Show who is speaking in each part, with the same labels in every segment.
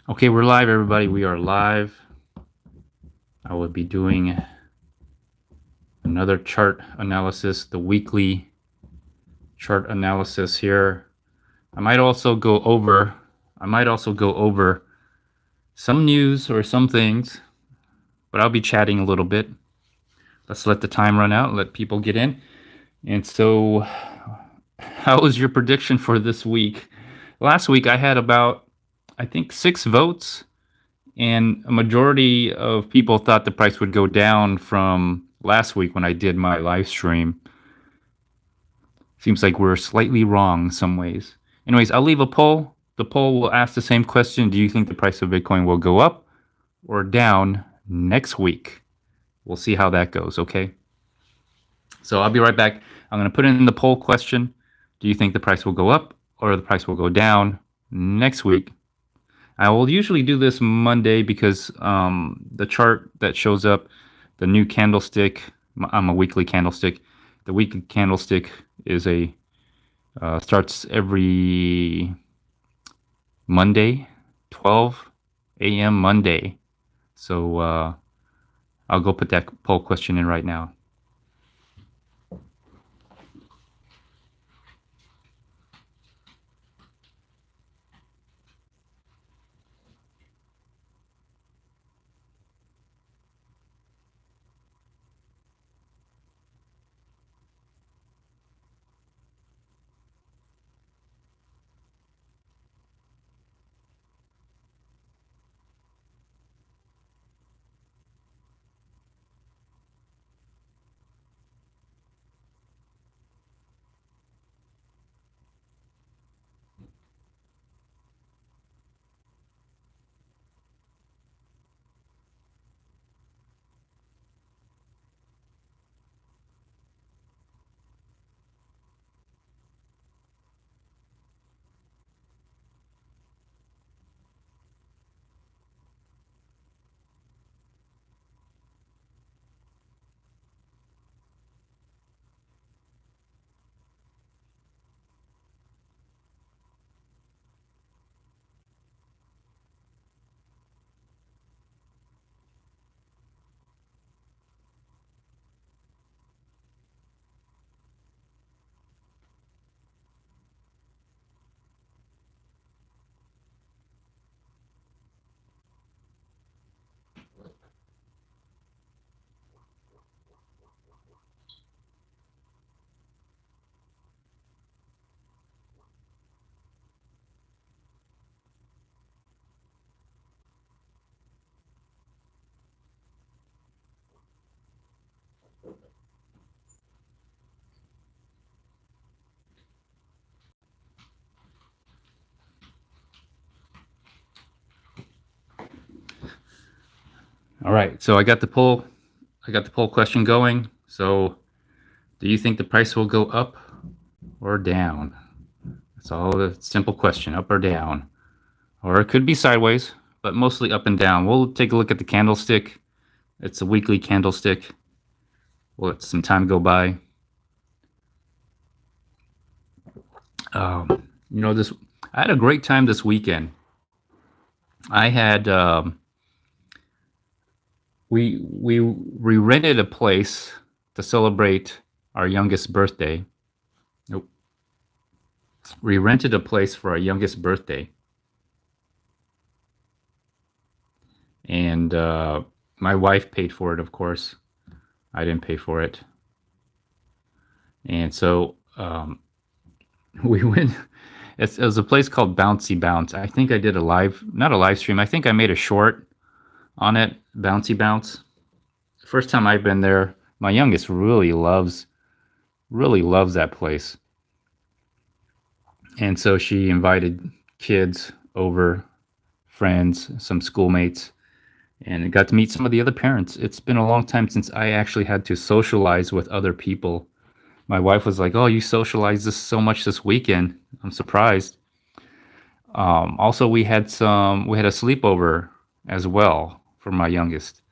Speaker 1: Okay, we're live, everybody. We are live. I will be doing another chart analysis, the weekly chart analysis here. I might also go over some news or some things, but I'll be chatting a little bit. Let's let the time run out, let people get in. And so, how was your prediction for this week? Last week I had about, I think, 6 votes, and a majority of people thought the price would go down from last week when I did my live stream. Seems like we're slightly wrong in some ways. Anyways, I'll leave a poll. The poll will ask the same question. Do you think the price of Bitcoin will go up or down next week? We'll see how that goes, okay? So I'll be right back. I'm going to put in the poll question. Do you think the price will go up or the price will go down next week? I will usually do this Monday because the chart that shows up, the new candlestick, I'm a weekly candlestick. The weekly candlestick is starts every Monday, 12 a.m. Monday. So I'll go put that poll question in right now. All right, so I got the poll question going. So, do you think the price will go up or down? That's all a simple question, up or down. Or it could be sideways, but mostly up and down. We'll take a look at the candlestick. It's a weekly candlestick. We'll let some time go by. This I had a great time this weekend. I had we rented a place to celebrate our youngest birthday. Nope. We rented a place for our youngest birthday, and my wife paid for it, of course. I didn't pay for it, and so we went. It was a place called Bouncy Bounce. I think I did not a live stream. I think I made a short on it, Bouncy Bounce. First time I've been there. My youngest really loves that place. And so she invited kids over, friends, some schoolmates, and got to meet some of the other parents. It's been a long time since I actually had to socialize with other people. My wife was like, "Oh, you socialized this so much this weekend." I'm surprised. Also, we had a sleepover as well for my youngest,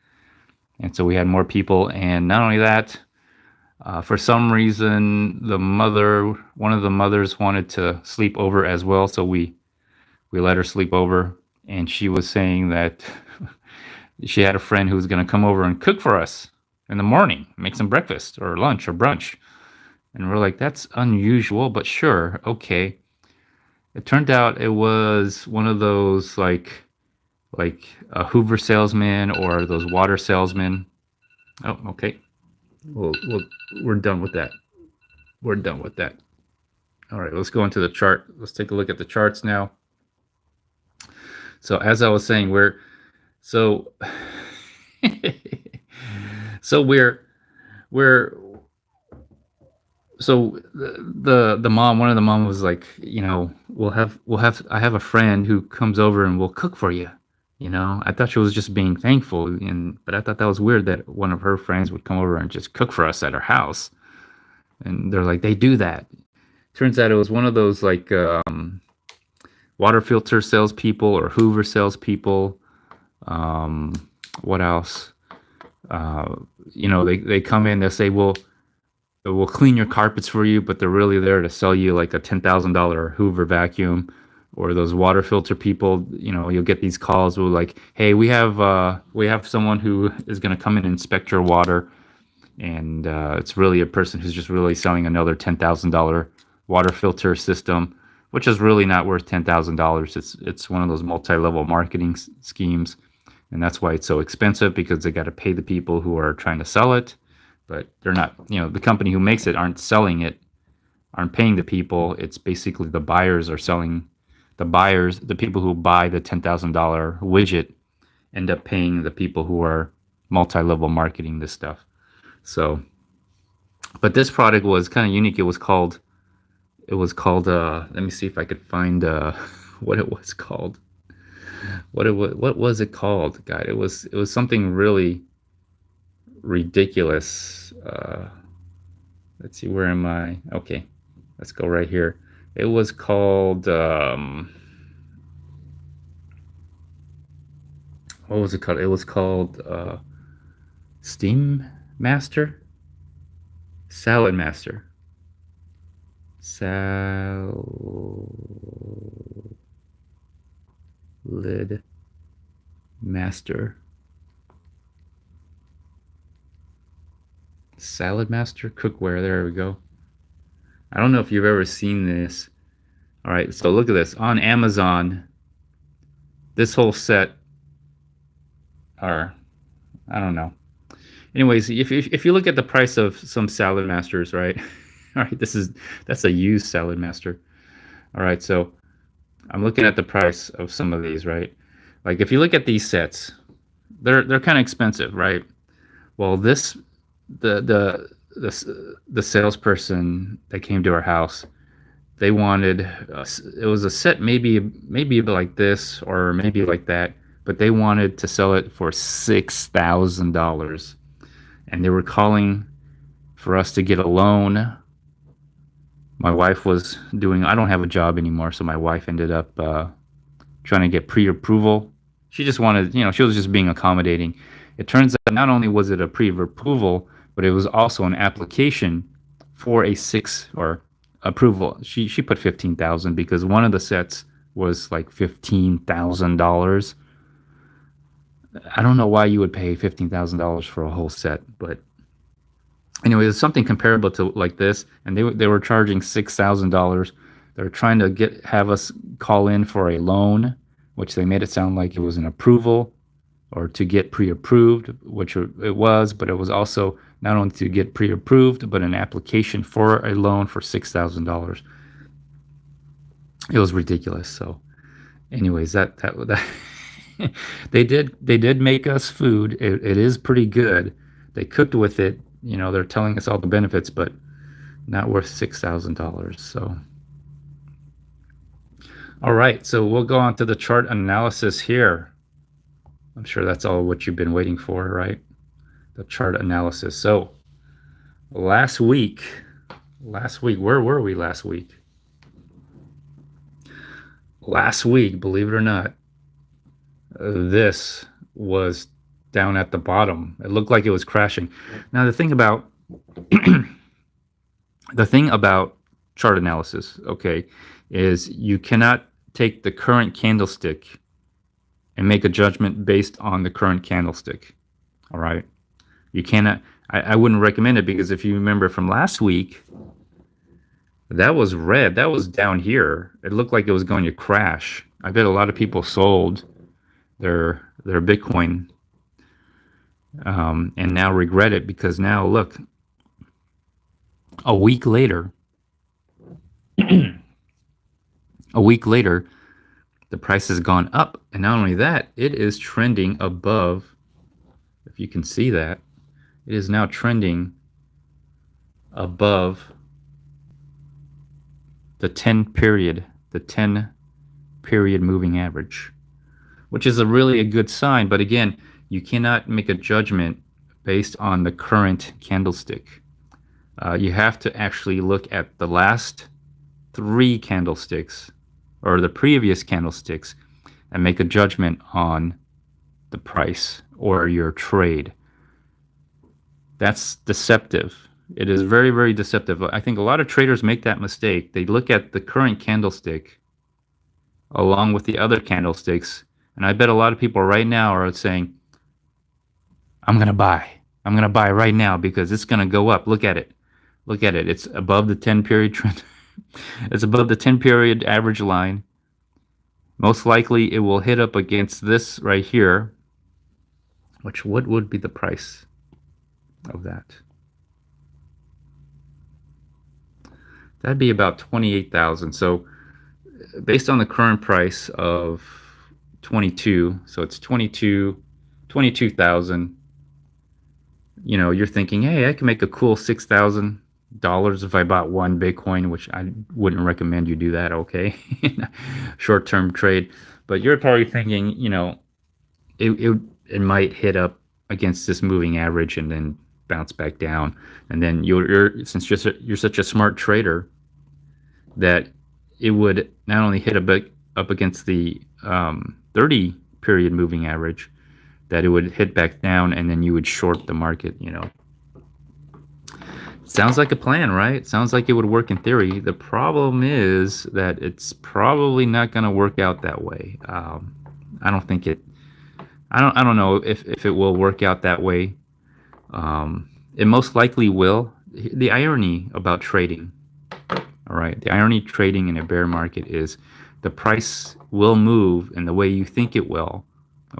Speaker 1: and so we had more people. And not only that, for some reason, one of the mothers wanted to sleep over as well. So we We let her sleep over, and she was saying that she had a friend who was going to come over and cook for us in the morning, make some breakfast or lunch or brunch. And we're like, that's unusual, but sure, okay. It turned out it was one of those like a Hoover salesman or those water salesmen. Oh, okay. We'll we're done with that. We're done with that. All right, let's go into the chart. Let's take a look at the charts now. So as I was saying, so so we're so the mom, one of the mom was like, we'll have I have a friend who comes over and will cook for you. I thought she was just being thankful, but I thought that was weird that one of her friends would come over and just cook for us at her house. And they're like, they do that. Turns out it was one of those like water filter salespeople or Hoover salespeople. What else? They come in, they'll say, well, we'll clean your carpets for you, but they're really there to sell you like a $10,000 Hoover vacuum. Or those water filter people, you'll get these calls where like, hey, we have someone who is going to come in and inspect your water, and it's really a person who's just really selling another $10,000 water filter system, which is really not worth $10,000. It's one of those multi-level marketing schemes, and that's why it's so expensive, because they got to pay the people who are trying to sell it, but they're not. The company who makes it aren't selling it, aren't paying the people. It's basically the buyers are selling. The buyers, the people who buy the $10,000 widget, end up paying the people who are multi-level marketing this stuff. So, but this product was kind of unique. It was called let me see if I could find what it was called. What was it called? God, it was something really ridiculous. Let's see, where am I? Okay, let's go right here. It was called what was it called? It was called Steam Master, Salad Master, Salad Master, Salad Master Cookware. There we go. I don't know if you've ever seen this. All right, so look at this on Amazon. This whole set, or I don't know. Anyways, if you look at the price of some Salad Masters, right? All right, that's a used Salad Master. All right, so I'm looking at the price of some of these, right? Like if you look at these sets, they're kind of expensive, right? Well, the salesperson that came to our house, they wanted it was a set, maybe like this or maybe like that, but they wanted to sell it for $6,000, and they were calling for us to get a loan. My wife was doing. I don't have a job anymore, so my wife ended up trying to get pre-approval. She just wanted, she was just being accommodating. It turns out not only was it a pre-approval, but it was also an application for a six or approval. She put 15,000 because one of the sets was like $15,000. I don't know why you would pay $15,000 for a whole set, but anyway, it's something comparable to like this, and they were charging $6,000. They were trying to have us call in for a loan, which they made it sound like it was an approval or to get pre-approved, which it was, but it was also not only to get pre-approved, but an application for a loan for $6,000. It was ridiculous. So, anyways, that they did make us food. It is pretty good. They cooked with it. They're telling us all the benefits, but not worth $6,000. So, all right. So we'll go on to the chart analysis here. I'm sure that's all what you've been waiting for, right? The chart analysis. So last week, where were we last week? Last week, believe it or not, this was down at the bottom. It looked like it was crashing. Now the thing about chart analysis, okay, is you cannot take the current candlestick and make a judgment based on the current candlestick. All right. You cannot, I wouldn't recommend it, because if you remember from last week, that was red. That was down here. It looked like it was going to crash. I bet a lot of people sold their Bitcoin, and now regret it, because now look, a week later, the price has gone up, and not only that, it is trending above. If you can see that, it is now trending above the 10 period moving average, which is really a good sign. But again, you cannot make a judgment based on the current candlestick. You have to actually look at the last 3 candlesticks, or the previous candlesticks, and make a judgment on the price or your trade. That's deceptive. It is very, very deceptive. I think a lot of traders make that mistake. They look at the current candlestick along with the other candlesticks, and I bet a lot of people right now are saying, I'm going to buy. I'm going to buy right now because it's going to go up. Look at it. Look at it. It's above the 10 period trend. It's above the 10 period average line. Most likely it will hit up against this right here, which what would be the price of that? That'd be about 28,000. So based on the current price of 22, so it's 22,000. You know, you're thinking, hey, I can make a cool $6,000 if I bought 1 Bitcoin, which I wouldn't recommend you do that, okay? Short-term trade. But you're probably thinking, you know, it might hit up against this moving average and then bounce back down. And then since you're such a smart trader, that it would not only hit up against the 30 period moving average, that it would hit back down, and then you would short the market, you know. Sounds like a plan, right? Sounds like it would work in theory. The problem is that it's probably not going to work out that way. I don't think it. I don't know if it will work out that way. It most likely will. The irony about trading, all right, the irony trading in a bear market is the price will move in the way you think it will.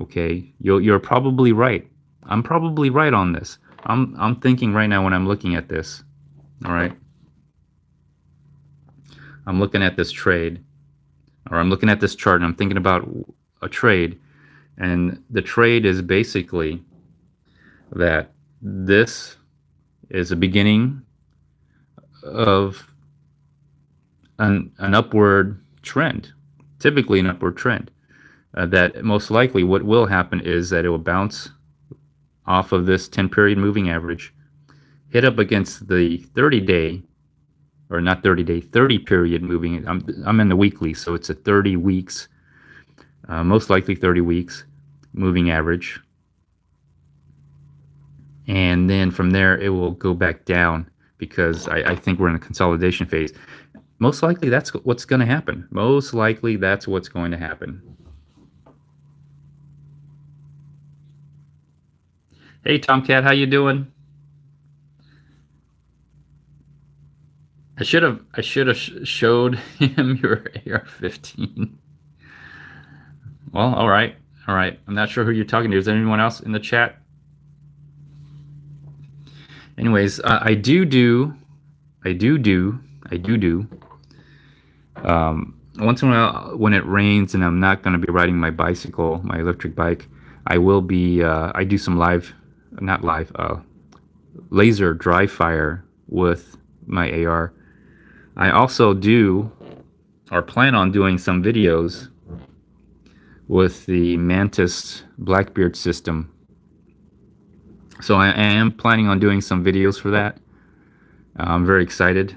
Speaker 1: Okay, you're probably right. I'm probably right on this. I'm thinking right now when I'm looking at this. All right, I'm looking at this trade, or I'm looking at this chart, and I'm thinking about a trade, and the trade is basically that this is a beginning of an upward trend, typically an upward trend. That most likely what will happen is that it will bounce off of this 10 period moving average, hit up against the 30-day, or not 30-day, 30 period moving. I'm in the weekly, so it's a 30 weeks, most likely 30 weeks moving average. And then from there, it will go back down, because I think we're in a consolidation phase. Most likely that's what's going to happen. Most likely that's what's going to happen. Hey, Tomcat, how you doing? I should have showed him your AR-15. Well, all right. I'm not sure who you're talking to. Is there anyone else in the chat? Anyways, I do. Once in a while, when it rains and I'm not going to be riding my bicycle, my electric bike, I will be. I do some laser dry fire with my AR. I also do, or plan on doing, some videos with the Mantis Blackbeard system. So I am planning on doing some videos for that. I'm very excited.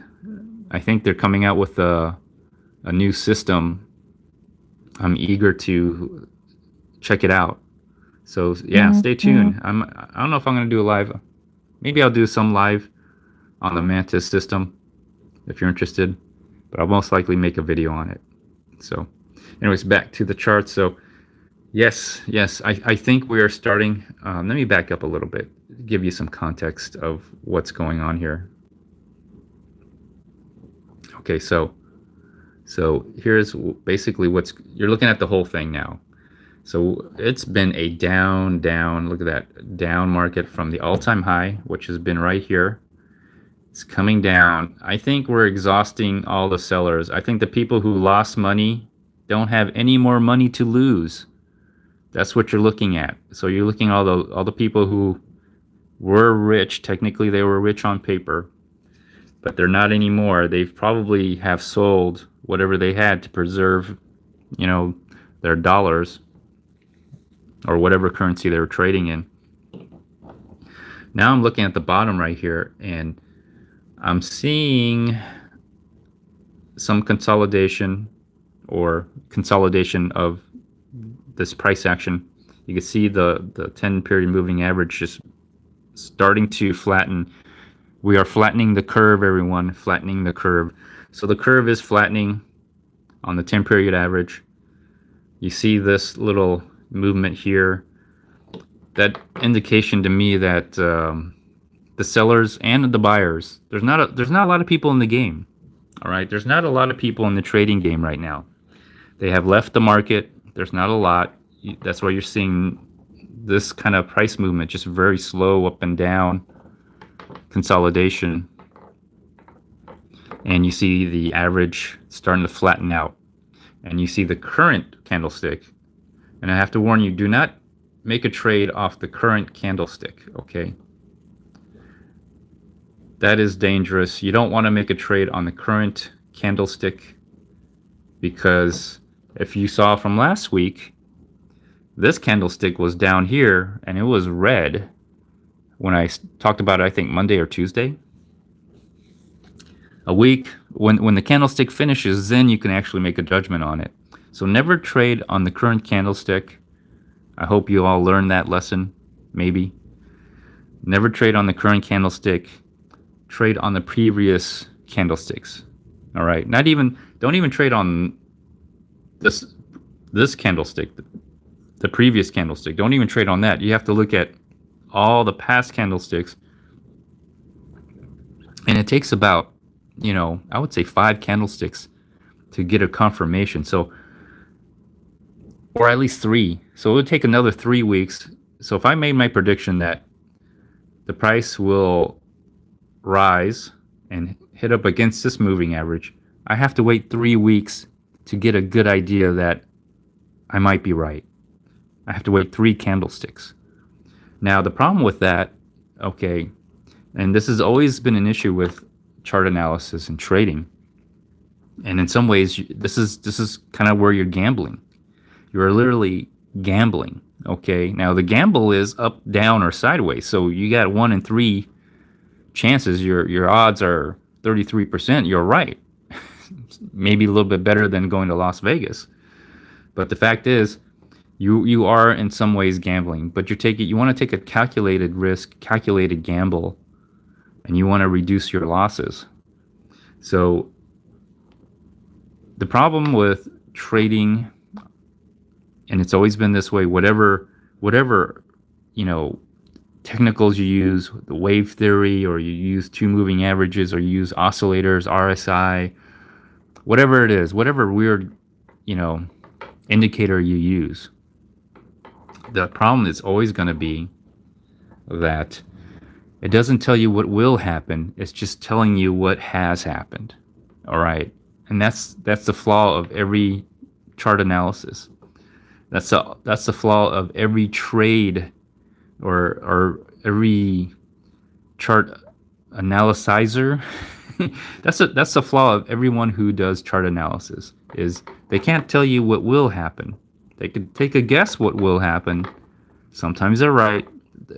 Speaker 1: I think they're coming out with a new system. I'm eager to check it out. So yeah, stay tuned. I don't know if I'm going to do a live. Maybe I'll do some live on the Mantis system if you're interested, but I'll most likely make a video on it. So Anyways, back to the chart. So yes, I think we are starting. Let me back up a little bit, give you some context of what's going on here. Okay, so here's basically what's you're looking at the whole thing now. So it's been a down. Look at that down market from the all-time high, which has been right here. It's coming down. I think we're exhausting all the sellers. I think the people who lost money don't have any more money to lose. That's what you're looking at. So you're looking at all the people who were rich. Technically, they were rich on paper, but they're not anymore. They probably have sold whatever they had to preserve, their dollars or whatever currency they were trading in. Now I'm looking at the bottom right here, and I'm seeing some consolidation of this price action. You can see the 10-period moving average just starting to flatten. We are flattening the curve, everyone, flattening the curve. So the curve is flattening on the 10-period average. You see this little movement here. That indication to me that the sellers and the buyers, there's not a lot of people in the game. All right, there's not a lot of people in the trading game right now. They have left the market. There's not a lot. That's why you're seeing this kind of price movement, just very slow up and down consolidation. And you see the average starting to flatten out. And you see the current candlestick. And I have to warn you, do not make a trade off the current candlestick, okay? That is dangerous. You don't want to make a trade on the current candlestick, because if you saw from last week, this candlestick was down here and it was red when I talked about it, I think Monday or Tuesday. A week, when the candlestick finishes, then you can actually make a judgment on it. So never trade on the current candlestick. I hope you all learned that lesson, maybe. Never trade on the current candlestick. Trade on the previous candlesticks. All right. Don't even trade on this candlestick, the previous candlestick. Don't even trade on that. You have to look at all the past candlesticks. And it takes about, I would say 5 candlesticks to get a confirmation. So, or at least 3. So it would take another 3 weeks. So if I made my prediction that the price will rise and hit up against this moving average, I have to wait 3 weeks to get a good idea that I might be right. I have to wait 3 candlesticks. Now, the problem with that, okay, and this has always been an issue with chart analysis and trading, and in some ways, this is kind of where you're gambling. You're literally gambling, okay? Now, the gamble is up, down, or sideways. So you got 1 in 3 chances. Your odds are 33%. You're right. Maybe a little bit better than going to Las Vegas. But the fact is, you are in some ways gambling, but you want to take a calculated risk, calculated gamble, and you want to reduce your losses. So the problem with trading, and it's always been this way, whatever technicals you use, the wave theory, or you use 2 moving averages, or you use oscillators, RSI, whatever it is, whatever weird indicator you use, the problem is always going to be that it doesn't tell you what will happen. It's just telling you what has happened. All right. And that's the flaw of every chart analysis. That's the flaw of every trade or every chart analyzer. That's the flaw of everyone who does chart analysis, is they can't tell you what will happen. They could take a guess what will happen. Sometimes they're right.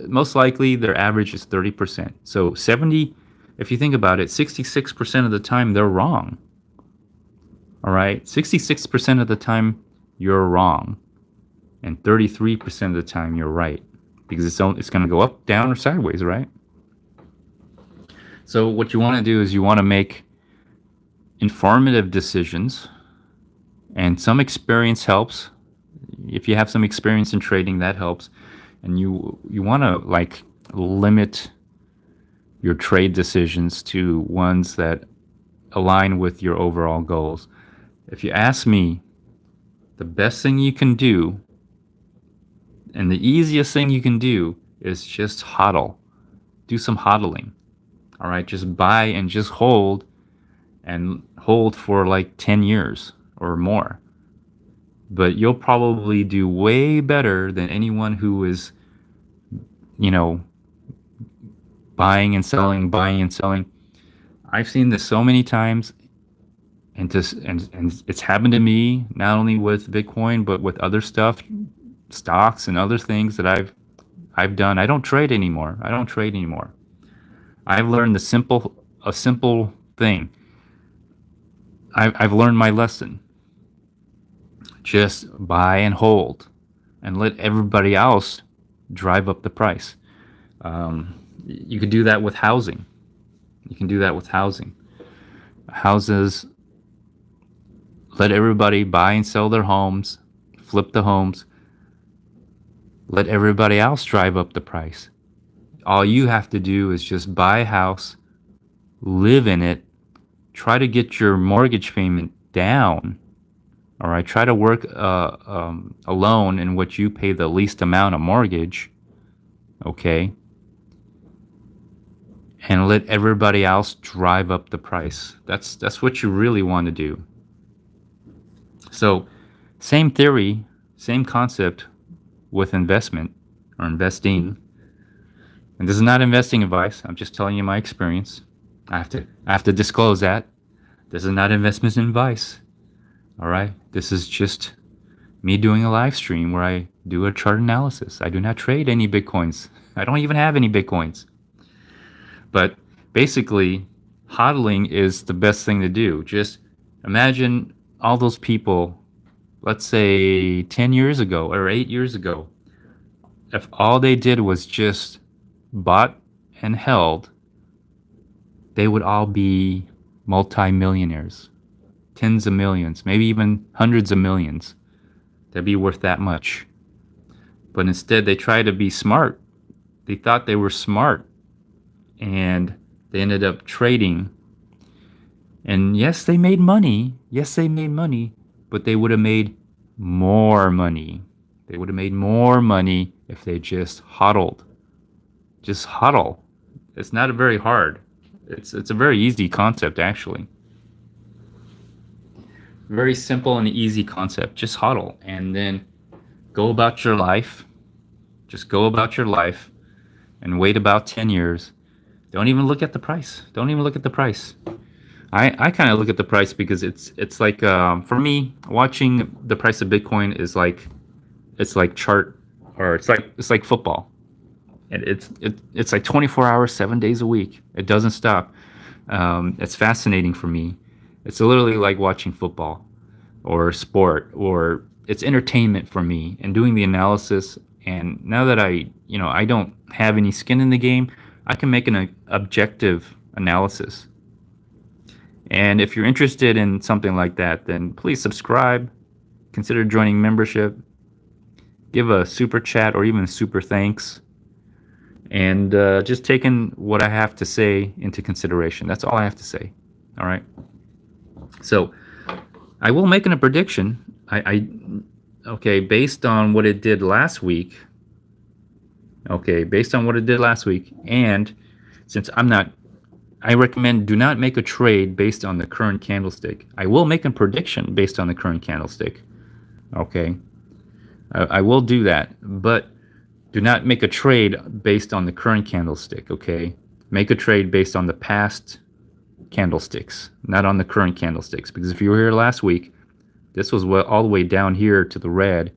Speaker 1: Most likely their average is 30%. So 70, if you think about it, 66% of the time they're wrong. All right? 66% of the time you're wrong. And 33% of the time you're right. Because it's going to go up, down, or sideways, right? So what you want to do is you want to make informative decisions And some experience helps. If you have some experience in trading, that helps. And you want to like limit your trade decisions to ones that align with your overall goals. If you ask me, the best thing you can do and the easiest thing you can do is just hodl. Do some hodling. All right, just buy and just hold for like 10 years or more. But you'll probably do way better than anyone who is, you know, buying and selling. I've seen this so many times, and it's happened to me not only with Bitcoin but with other stuff, stocks and other things that I've done. I don't trade anymore. I've learned a simple thing. I've learned my lesson. Just buy and hold, and let everybody else drive up the price. You could do that with housing. Houses, let everybody buy and sell their homes, flip the homes, let everybody else drive up the price. All you have to do is just buy a house, live in it, try to get your mortgage payment down. All right, try to work a loan in which you pay the least amount of mortgage. Okay, and let everybody else drive up the price. That's what you really want to do. So, same theory, same concept with investment or investing. And this is not investing advice. I'm just telling you my experience. I have to disclose that. This is not investment advice. All right? This is just me doing a live stream where I do a chart analysis. I do not trade any Bitcoins. I don't even have any Bitcoins. But basically, hodling is the best thing to do. Just imagine all those people, let's say 10 years ago or 8 years ago, if all they did was just bought and held, they would all be multimillionaires, tens of millions, maybe even hundreds of millions. They'd be worth that much. But instead, they tried to be smart. They thought they were smart, and they ended up trading. And yes, they made money. But they would have made more money. If they just hodled. Just hodl. It's not very hard. It's a very easy concept, actually. Very simple and easy concept. Just hodl, and then go about your life. Just go about your life and wait about 10 years. Don't even look at the price. I kind of look at the price because it's like for me, watching the price of Bitcoin is like chart, or it's like football. And it's like 24 hours, 7 days a week. It doesn't stop. It's fascinating for me. It's literally like watching football or sport, or it's entertainment for me, and doing the analysis. And now that I don't have any skin in the game, I can make an objective analysis. And if you're interested in something like that, then please subscribe, consider joining membership, give a super chat or even a super thanks, and just taking what I have to say into consideration. That's all I have to say. All right. So I will make a prediction. Okay, based on what it did last week. And since I recommend do not make a trade based on the current candlestick. I will make a prediction based on the current candlestick. Okay, I will do that, but do not make a trade based on the current candlestick. Okay, make a trade based on the past candlesticks, not on the current candlesticks. Because if you were here last week, this was all the way down here to the red,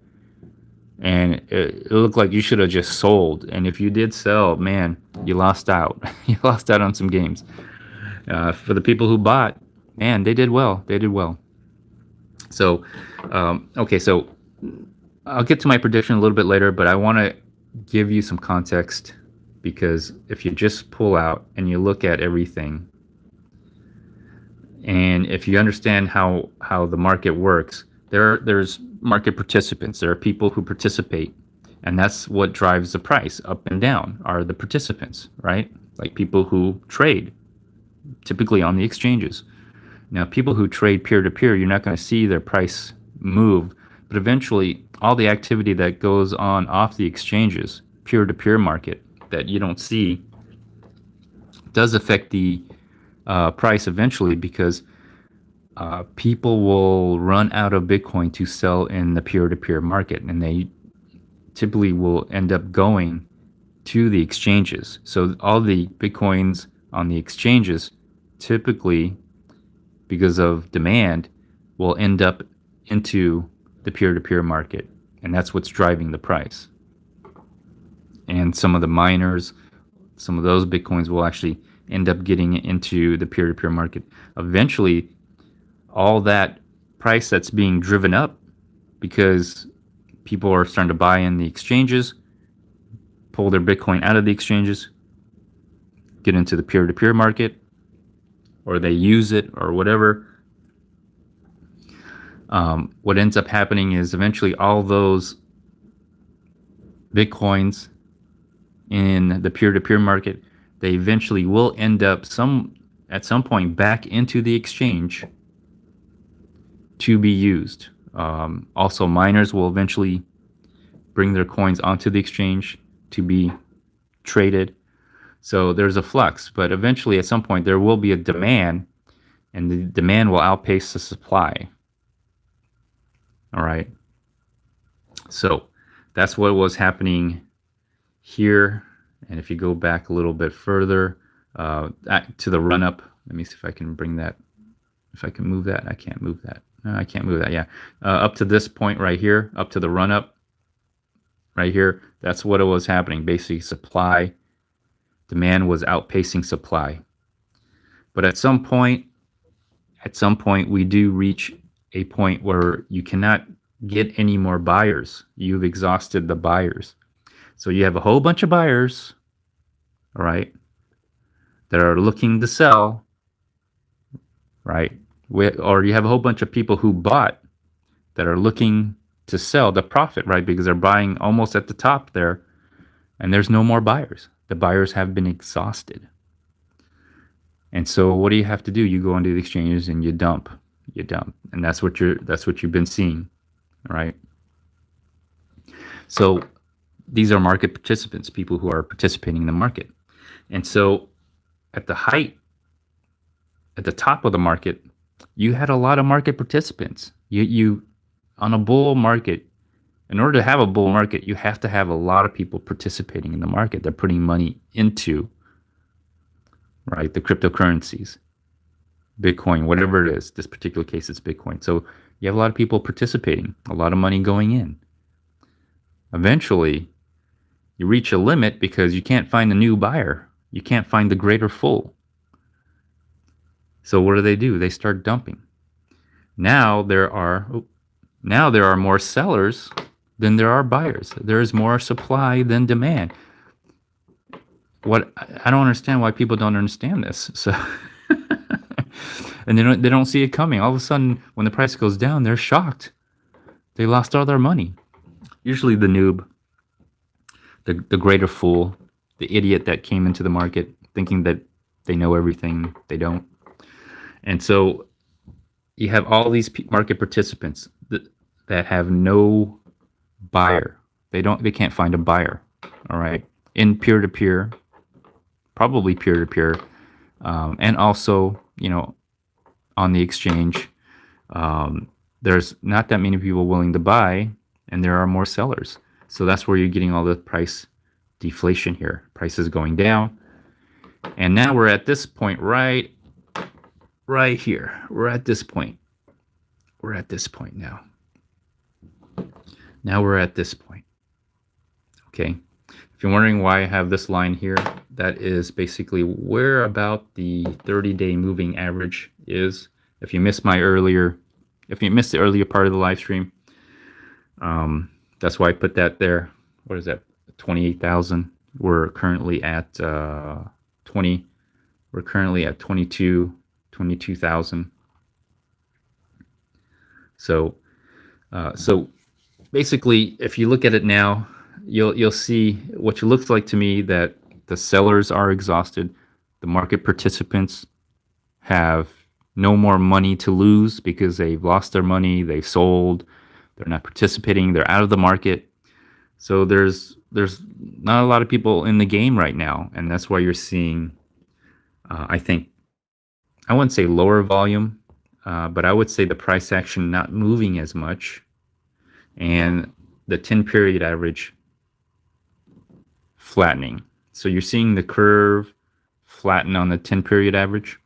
Speaker 1: and it looked like you should have just sold. And if you did sell, man, you lost out. You lost out on some games. For the people who bought, man, they did well. So, okay, so I'll get to my prediction a little bit later, but I want to give you some context, because if you just pull out and you look at everything, and if you understand how the market works, There's market participants. There are people who participate, and that's what drives the price up and down. Are the participants, right? Like people who trade, typically on the exchanges. Now, people who trade peer to peer, you're not going to see their price move, but eventually, all the activity that goes on off the exchanges, peer to peer market, that you don't see, does affect the price eventually, because people will run out of Bitcoin to sell in the peer to peer market, and they typically will end up going to the exchanges. So, all the Bitcoins on the exchanges typically, because of demand, will end up into the peer-to-peer market, and that's what's driving the price. And some of the miners, some of those Bitcoins will actually end up getting into the peer-to-peer market. Eventually, all that price that's being driven up because people are starting to buy in the exchanges, pull their Bitcoin out of the exchanges, get into the peer-to-peer market, or they use it or whatever. What ends up happening is eventually all those Bitcoins in the peer-to-peer market, they eventually will end up at some point back into the exchange to be used. Also, miners will eventually bring their coins onto the exchange to be traded. So there's a flux, but eventually at some point there will be a demand, and the demand will outpace the supply. All right. So that's what was happening here. And if you go back a little bit further to the run up, let me see if I can bring that. If I can move that, I can't move that. No, I can't move that. Yeah. Up to this point right here, up to the run up right here, that's what it was happening. Basically, demand was outpacing supply. But at some point, we do reach a point where you cannot get any more buyers. You've exhausted the buyers. So you have a whole bunch of buyers, all right, that are looking to sell, right? Or you have a whole bunch of people who bought that are looking to sell the profit, right? Because they're buying almost at the top there, and there's no more buyers. The buyers have been exhausted. And so what do you have to do? You go into the exchanges and you dump. And that's what you've been seeing, right? So these are market participants, people who are participating in the market. And so at the top of the market, you had a lot of market participants. You on a bull market, in order to have a bull market, you have to have a lot of people participating in the market. They're putting money into, right, the cryptocurrencies, Bitcoin, whatever it is. This particular case, it's Bitcoin. So you have a lot of people participating, a lot of money going in. Eventually, you reach a limit because you can't find a new buyer. You can't find the greater full. So what do? They start dumping. Now there are more sellers than there are buyers. There is more supply than demand. What I don't understand why people don't understand this. So and they don't see it coming. All of a sudden, when the price goes down, they're shocked. They lost all their money. Usually the noob, the greater fool, the idiot that came into the market thinking that they know everything. They don't. And so you have all these market participants that have no buyer. They can't find a buyer. All right. In peer-to-peer, probably peer-to-peer, and also, on the exchange, there's not that many people willing to buy, and there are more sellers. So that's where you're getting all the price deflation here. Prices going down. And now we're at this point right here. We're at this point. We're at this point now. Now we're at this point. Okay. If you're wondering why I have this line here, that is basically where about the 30-day moving average is. If you missed the earlier part of the live stream, that's why I put that there. What is that? 28,000. We're currently at 20. We're currently at 22,000. So So basically, if you look at it now, you'll see what it looks like to me that the sellers are exhausted, the market participants have no more money to lose because they've lost their money, they've sold, they're not participating, they're out of the market. So there's not a lot of people in the game right now, and that's why you're seeing, I think, I wouldn't say lower volume, but I would say the price action not moving as much, and the 10 period average flattening. So you're seeing the curve flatten on the 10 period average.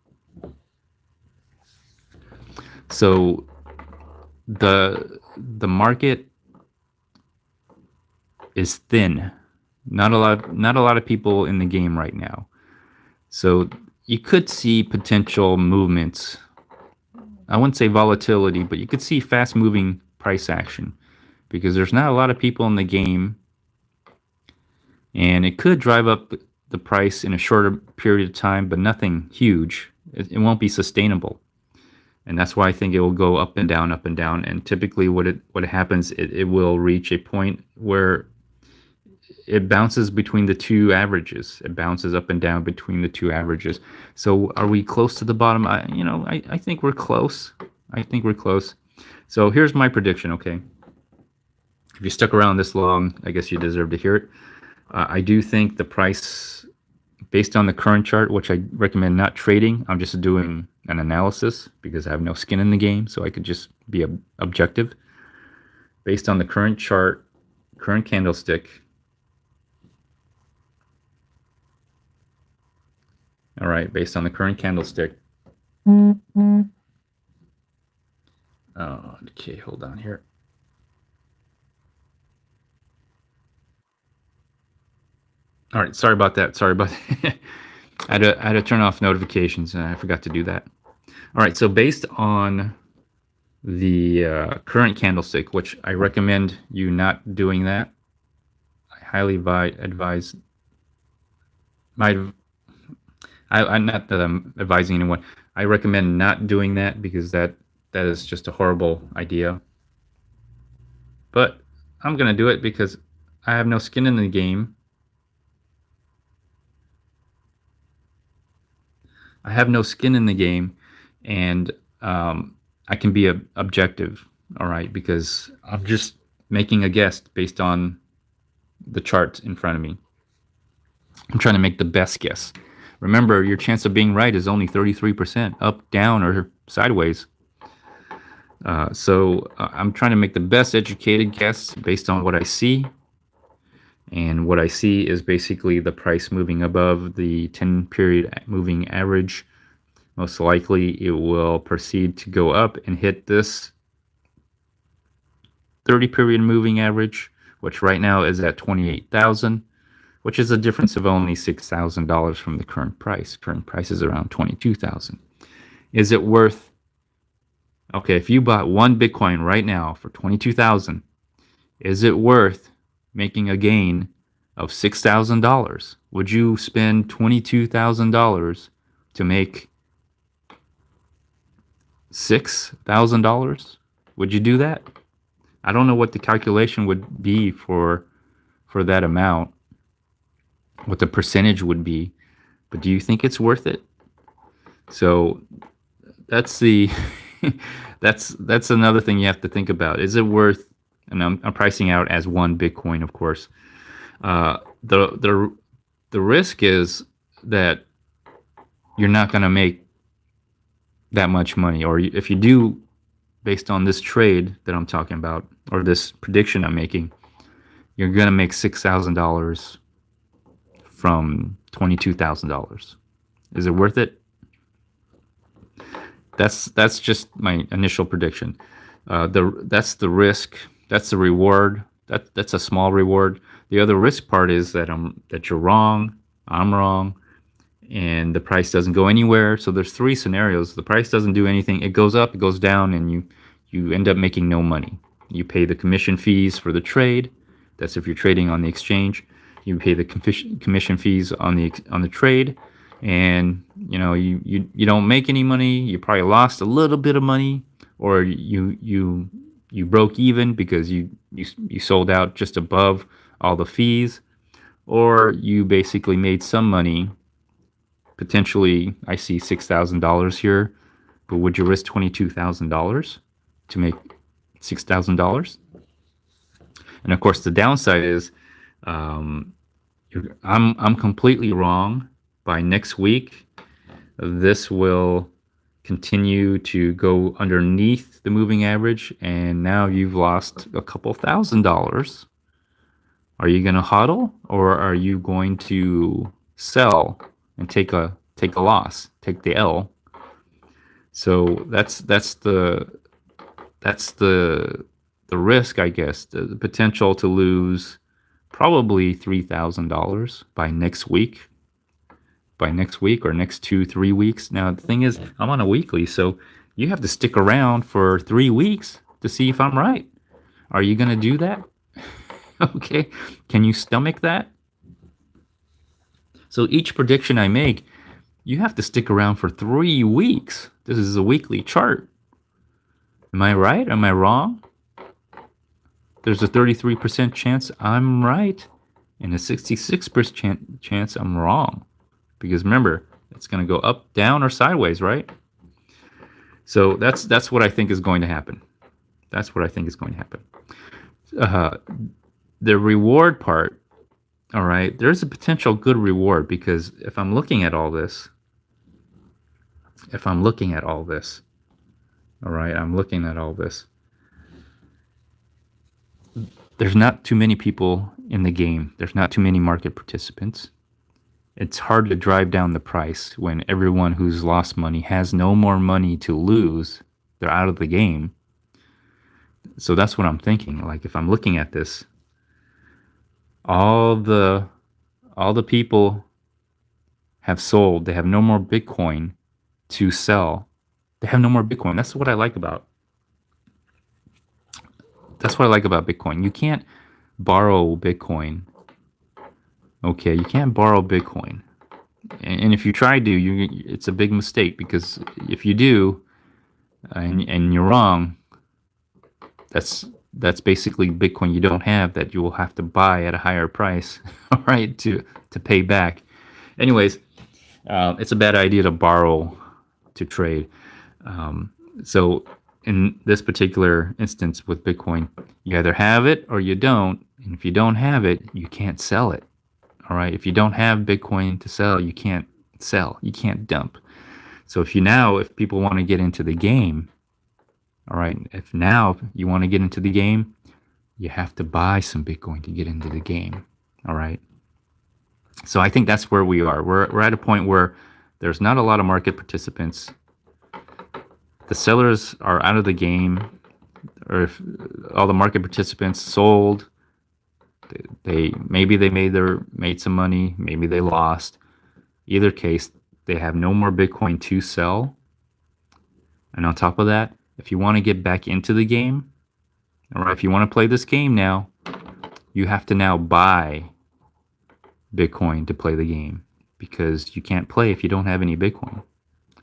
Speaker 1: So the market is thin. Not a lot of people in the game right now. So you could see potential movements. I wouldn't say volatility, but you could see fast moving price action because there's not a lot of people in the game, and it could drive up the price in a shorter period of time, but nothing huge. It won't be sustainable. And that's why I think it will go up and down, up and down. And typically, what happens, it will reach a point where it bounces between the two averages. It bounces up and down between the two averages. So, are we close to the bottom? I think we're close. I think we're close. So here's my prediction. Okay, if you stuck around this long, I guess you deserve to hear it. I do think the price, based on the current chart, which I recommend not trading, I'm just doing an analysis because I have no skin in the game, so I could just be objective. Based on the current chart, current candlestick. All right, based on the current candlestick. Okay, hold on here. All right, sorry about that. Sorry about that. I had to turn off notifications, and I forgot to do that. All right, so based on the current candlestick, which I recommend you not doing that, I highly advise. I'm not that I'm advising anyone. I recommend not doing that because that is just a horrible idea. But I'm gonna do it because I have no skin in the game. I have no skin in the game, and I can be objective, all right, because I'm just making a guess based on the chart in front of me. I'm trying to make the best guess. Remember, your chance of being right is only 33%, up, down, or sideways. So I'm trying to make the best educated guess based on what I see. And what I see is basically the price moving above the 10 period moving average. Most likely it will proceed to go up and hit this 30 period moving average, which right now is at 28,000, which is a difference of only $6,000 from the current price. Current price is around 22,000. Is it worth, okay, if you bought one Bitcoin right now for 22,000, is it worth making a gain of $6,000? Would you spend $22,000 to make $6,000? Would you do that? I don't know what the calculation would be for that amount, what the percentage would be, but do you think it's worth it? So that's the that's another thing you have to think about. Is it worth? And I'm pricing out as one Bitcoin, of course. The risk is that you're not going to make that much money, or if you do, based on this trade that I'm talking about, or this prediction I'm making, you're going to make $6,000 from $22,000. Is it worth it? That's just my initial prediction. That's the risk. That's the reward. That's a small reward. The other risk part is that you're wrong. I'm wrong, and the price doesn't go anywhere. So there's three scenarios. The price doesn't do anything. It goes up, it goes down, and you end up making no money. You pay the commission fees for the trade. That's if you're trading on the exchange. You pay the commission fees on the trade, and you don't make any money. You probably lost a little bit of money, or you you broke even because you sold out just above all the fees, or you basically made some money. Potentially, I see $6,000 here, but would you risk $22,000 to make $6,000? And of course, the downside is um, I'm completely wrong. By next week, this will continue to go underneath the moving average, and now you've lost a couple $1,000s. Are you going to hodl, or are you going to sell and take a loss, take the L? So that's the risk, I guess, the potential to lose probably $3,000 by next week or next 2, 3 weeks. Now the thing is, I'm on a weekly, so you have to stick around for 3 weeks to see if I'm right. Are you gonna do that? Okay, can you stomach that? So each prediction I make, you have to stick around for 3 weeks. This is a weekly chart. Am I right? Am I wrong? There's a 33% chance I'm right and a 66% chance I'm wrong. Because remember, it's going to go up, down, or sideways, right? So that's what I think is going to happen. That's what I think is going to happen. Uh, the reward part, all right, there's a potential good reward because if I'm looking at all this, all right, I'm looking at all this. There's not too many people in the game. There's not too many market participants. It's hard to drive down the price when everyone who's lost money has no more money to lose. They're out of the game. So that's what I'm thinking. Like if I'm looking at this, all the people have sold. They have no more Bitcoin to sell. They have no more Bitcoin. That's what I like about. That's what I like about Bitcoin. You can't borrow Bitcoin. Okay, you can't borrow Bitcoin. And if you try to, it's a big mistake because if you do, and you're wrong, that's basically Bitcoin you don't have that you will have to buy at a higher price, all right, to pay back. Anyways, it's a bad idea to borrow to trade. So in this particular instance with Bitcoin, you either have it or you don't. And if you don't have it, you can't sell it. All right. If you don't have Bitcoin to sell, you can't sell. You can't dump. So if people want to get into the game, all right, if now you want to get into the game, you have to buy some Bitcoin to get into the game. All right. So I think that's where we are. We're at a point where there's not a lot of market participants. The sellers are out of the game, or if all the market participants sold, maybe they made some money, maybe they lost. Either case, they have no more Bitcoin to sell. And on top of that, if you want to get back into the game, all right, if you want to play this game now, you have to now buy Bitcoin to play the game because you can't play if you don't have any Bitcoin,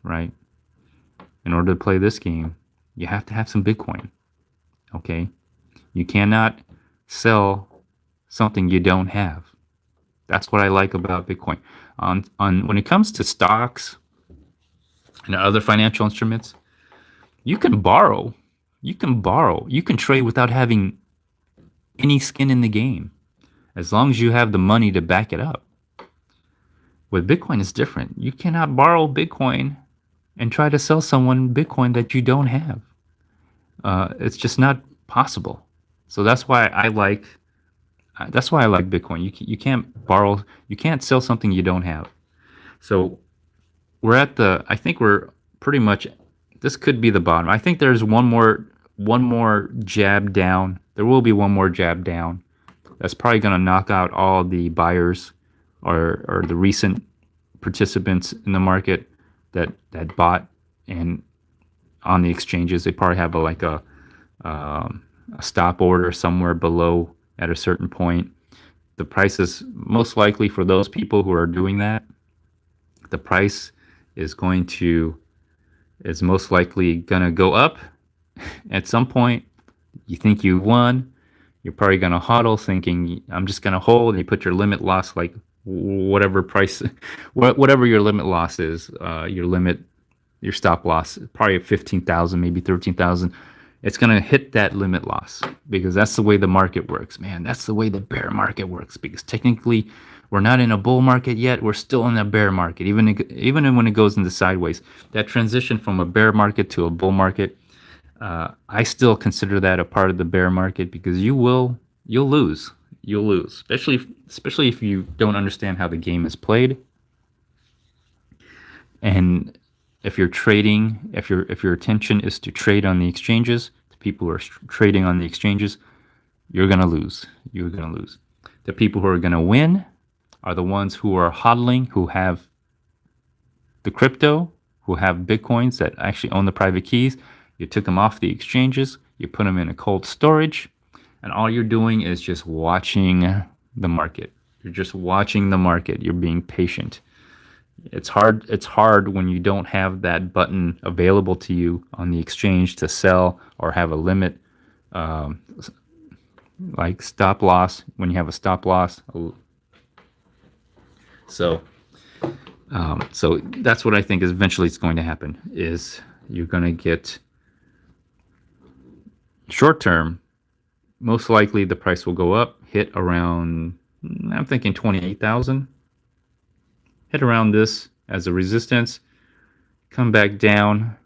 Speaker 1: right? In order to play this game, you have to have some Bitcoin, okay? You cannot sell something you don't have. That's what I like about Bitcoin. On when it comes to stocks and other financial instruments, you can borrow. You can trade without having any skin in the game, as long as you have the money to back it up. With Bitcoin, it's different. You cannot borrow Bitcoin and try to sell someone Bitcoin that you don't have. It's just not possible. So that's why I like Bitcoin. You can't borrow, you can't sell something you don't have. So I think we're pretty much, this could be the bottom. I think there's one more jab down. There will be one more jab down. That's probably going to knock out all the buyers or the recent participants in the market that bought and on the exchanges. They probably have a stop order somewhere below at a certain point. The price is most likely, for those people who are doing that, the price is most likely going to go up at some point. You think you won. You're probably going to hodl thinking, I'm just going to hold. And you put your limit loss like whatever price, whatever your limit loss is, your stop loss, probably 15,000, maybe 13,000. It's going to hit that limit loss because that's the way the market works, man. That's the way the bear market works because technically we're not in a bull market yet. We're still in a bear market, even when it goes into sideways. That transition from a bear market to a bull market, I still consider that a part of the bear market because you'll lose. You'll lose, especially if you don't understand how the game is played. And if you're trading, if your attention is to trade on the exchanges, the people who are trading on the exchanges, you're gonna lose. You're gonna lose. The people who are gonna win are the ones who are hodling, who have the crypto, who have bitcoins that actually own the private keys. You took them off the exchanges, you put them in a cold storage, and all you're doing is just watching the market. You're just watching the market. You're being patient. It's hard when you don't have that button available to you on the exchange to sell or have a limit, um, like stop loss. When you have a stop loss, so so that's what I think is eventually it's going to happen. Is you're going to get short term. Most likely the price will go up, hit around. I'm thinking 28,000. Hit around this as a resistance, come back down,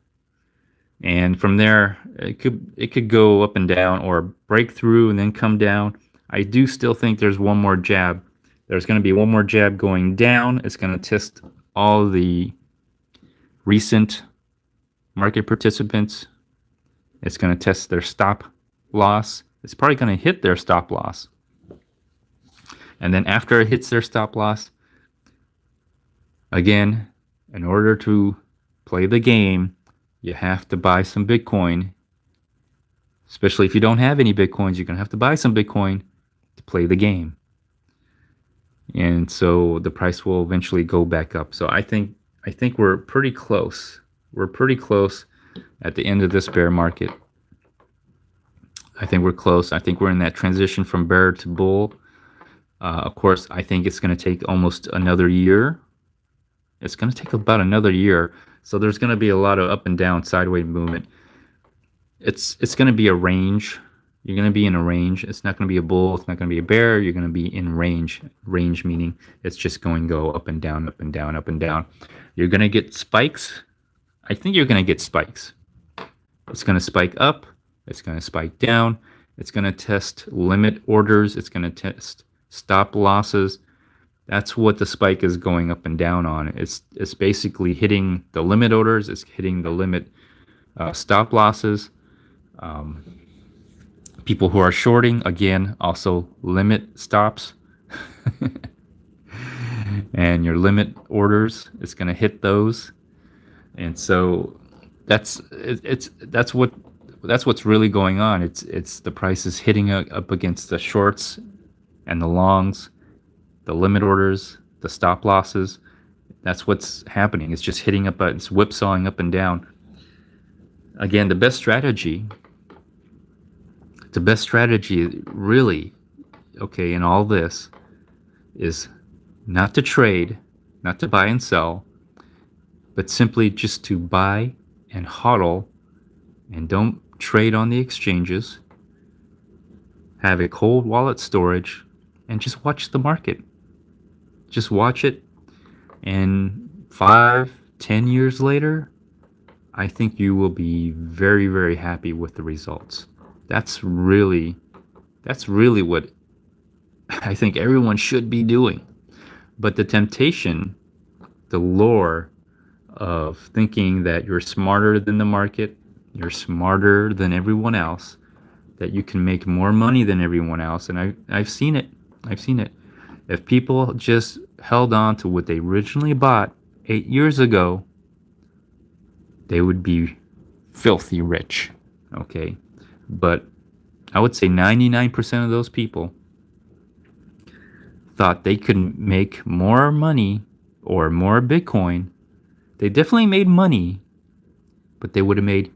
Speaker 1: and from there it could go up and down or break through and then come down. I do still think there's one more jab. There's going to be one more jab going down. It's going to test all the recent market participants. It's going to test their stop loss. It's probably going to hit their stop loss. And then after it hits their stop loss, again, in order to play the game, you have to buy some Bitcoin. Especially if you don't have any Bitcoins, you're going to have to buy some Bitcoin to play the game. And so the price will eventually go back up. So I think we're pretty close. We're pretty close at the end of this bear market. I think we're close. I think we're in that transition from bear to bull. Of course, I think it's going to take almost another year. It's going to take about another year. So there's going to be a lot of up and down sideways movement. It's going to be a range. You're going to be in a range. It's not going to be a bull. It's not going to be a bear. You're going to be in range. Range meaning it's just going to go up and down, up and down, up and down. You're going to get spikes. I think you're going to get spikes. It's going to spike up. It's going to spike down. It's going to test limit orders. It's going to test stop losses. That's what the spike is going up and down on. It's basically hitting the limit orders. It's hitting the limit stop losses. People who are shorting, again, also limit stops. And your limit orders, it's going to hit those. And so that's what's really going on. It's the price is hitting up against the shorts and the longs, the limit orders, the stop losses. That's what's happening. It's just hitting up, it's whipsawing up and down. Again, the best strategy really, okay, in all this is not to trade, not to buy and sell, but simply just to buy and hodl and don't trade on the exchanges. Have a cold wallet storage and just watch the market. Just watch it, and 5-10 years later, I think you will be very, very happy with the results. That's really what I think everyone should be doing. But the temptation, the lure of thinking that you're smarter than the market, you're smarter than everyone else, that you can make more money than everyone else, and I've seen it. If people just held on to what they originally bought 8 years ago, they would be filthy rich, okay? But I would say 99% of those people thought they could make more money or more Bitcoin. They definitely made money, but they would have made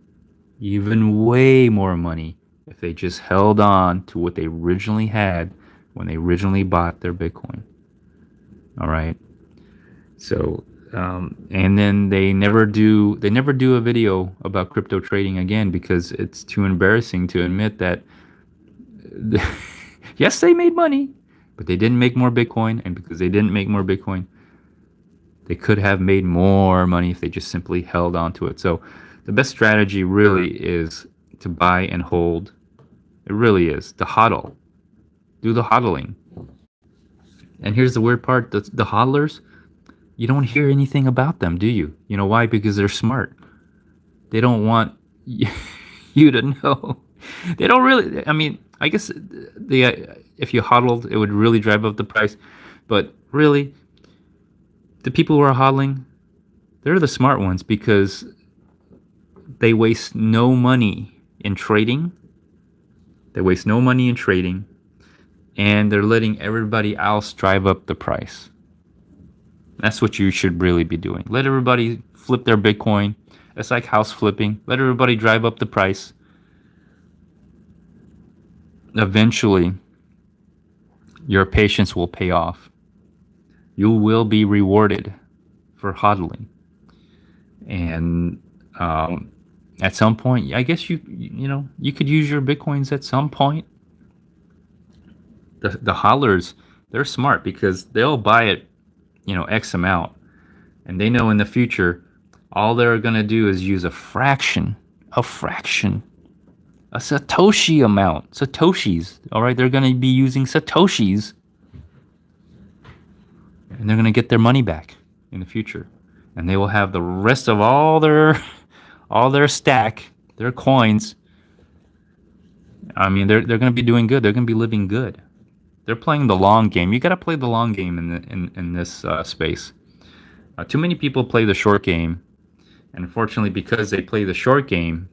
Speaker 1: even way more money if they just held on to what they originally had when they originally bought their Bitcoin. All right. So, and then they never do a video about crypto trading again because it's too embarrassing to admit that yes, they made money, but they didn't make more Bitcoin. And because they didn't make more Bitcoin, they could have made more money if they just simply held on to it. So the best strategy really is to buy and hold. It really is. To hodl. Do the hodling. And here's the weird part. The hodlers, you don't hear anything about them, do you? You know why? Because they're smart. They don't want you to know. They don't really. I mean, I guess if you hodled, it would really drive up the price. But really, the people who are hodling, they're the smart ones because they waste no money in trading. They waste no money in trading, and they're letting everybody else drive up the price. That's what you should really be doing. Let everybody flip their Bitcoin. It's like house flipping. Let everybody drive up the price. Eventually, your patience will pay off. You will be rewarded for hodling. And at some point, I guess you could use your Bitcoins at some point. The hodlers, they're smart because they'll buy it, X amount, and they know in the future all they're gonna do is use a fraction, a Satoshi amount, Satoshis. All right, they're gonna be using Satoshis, and they're gonna get their money back in the future, and they will have the rest of all their stack, their coins. I mean, they're gonna be doing good. They're gonna be living good. They're playing the long game. You got to play the long game in this space. Too many people play the short game, and unfortunately, because they play the short game,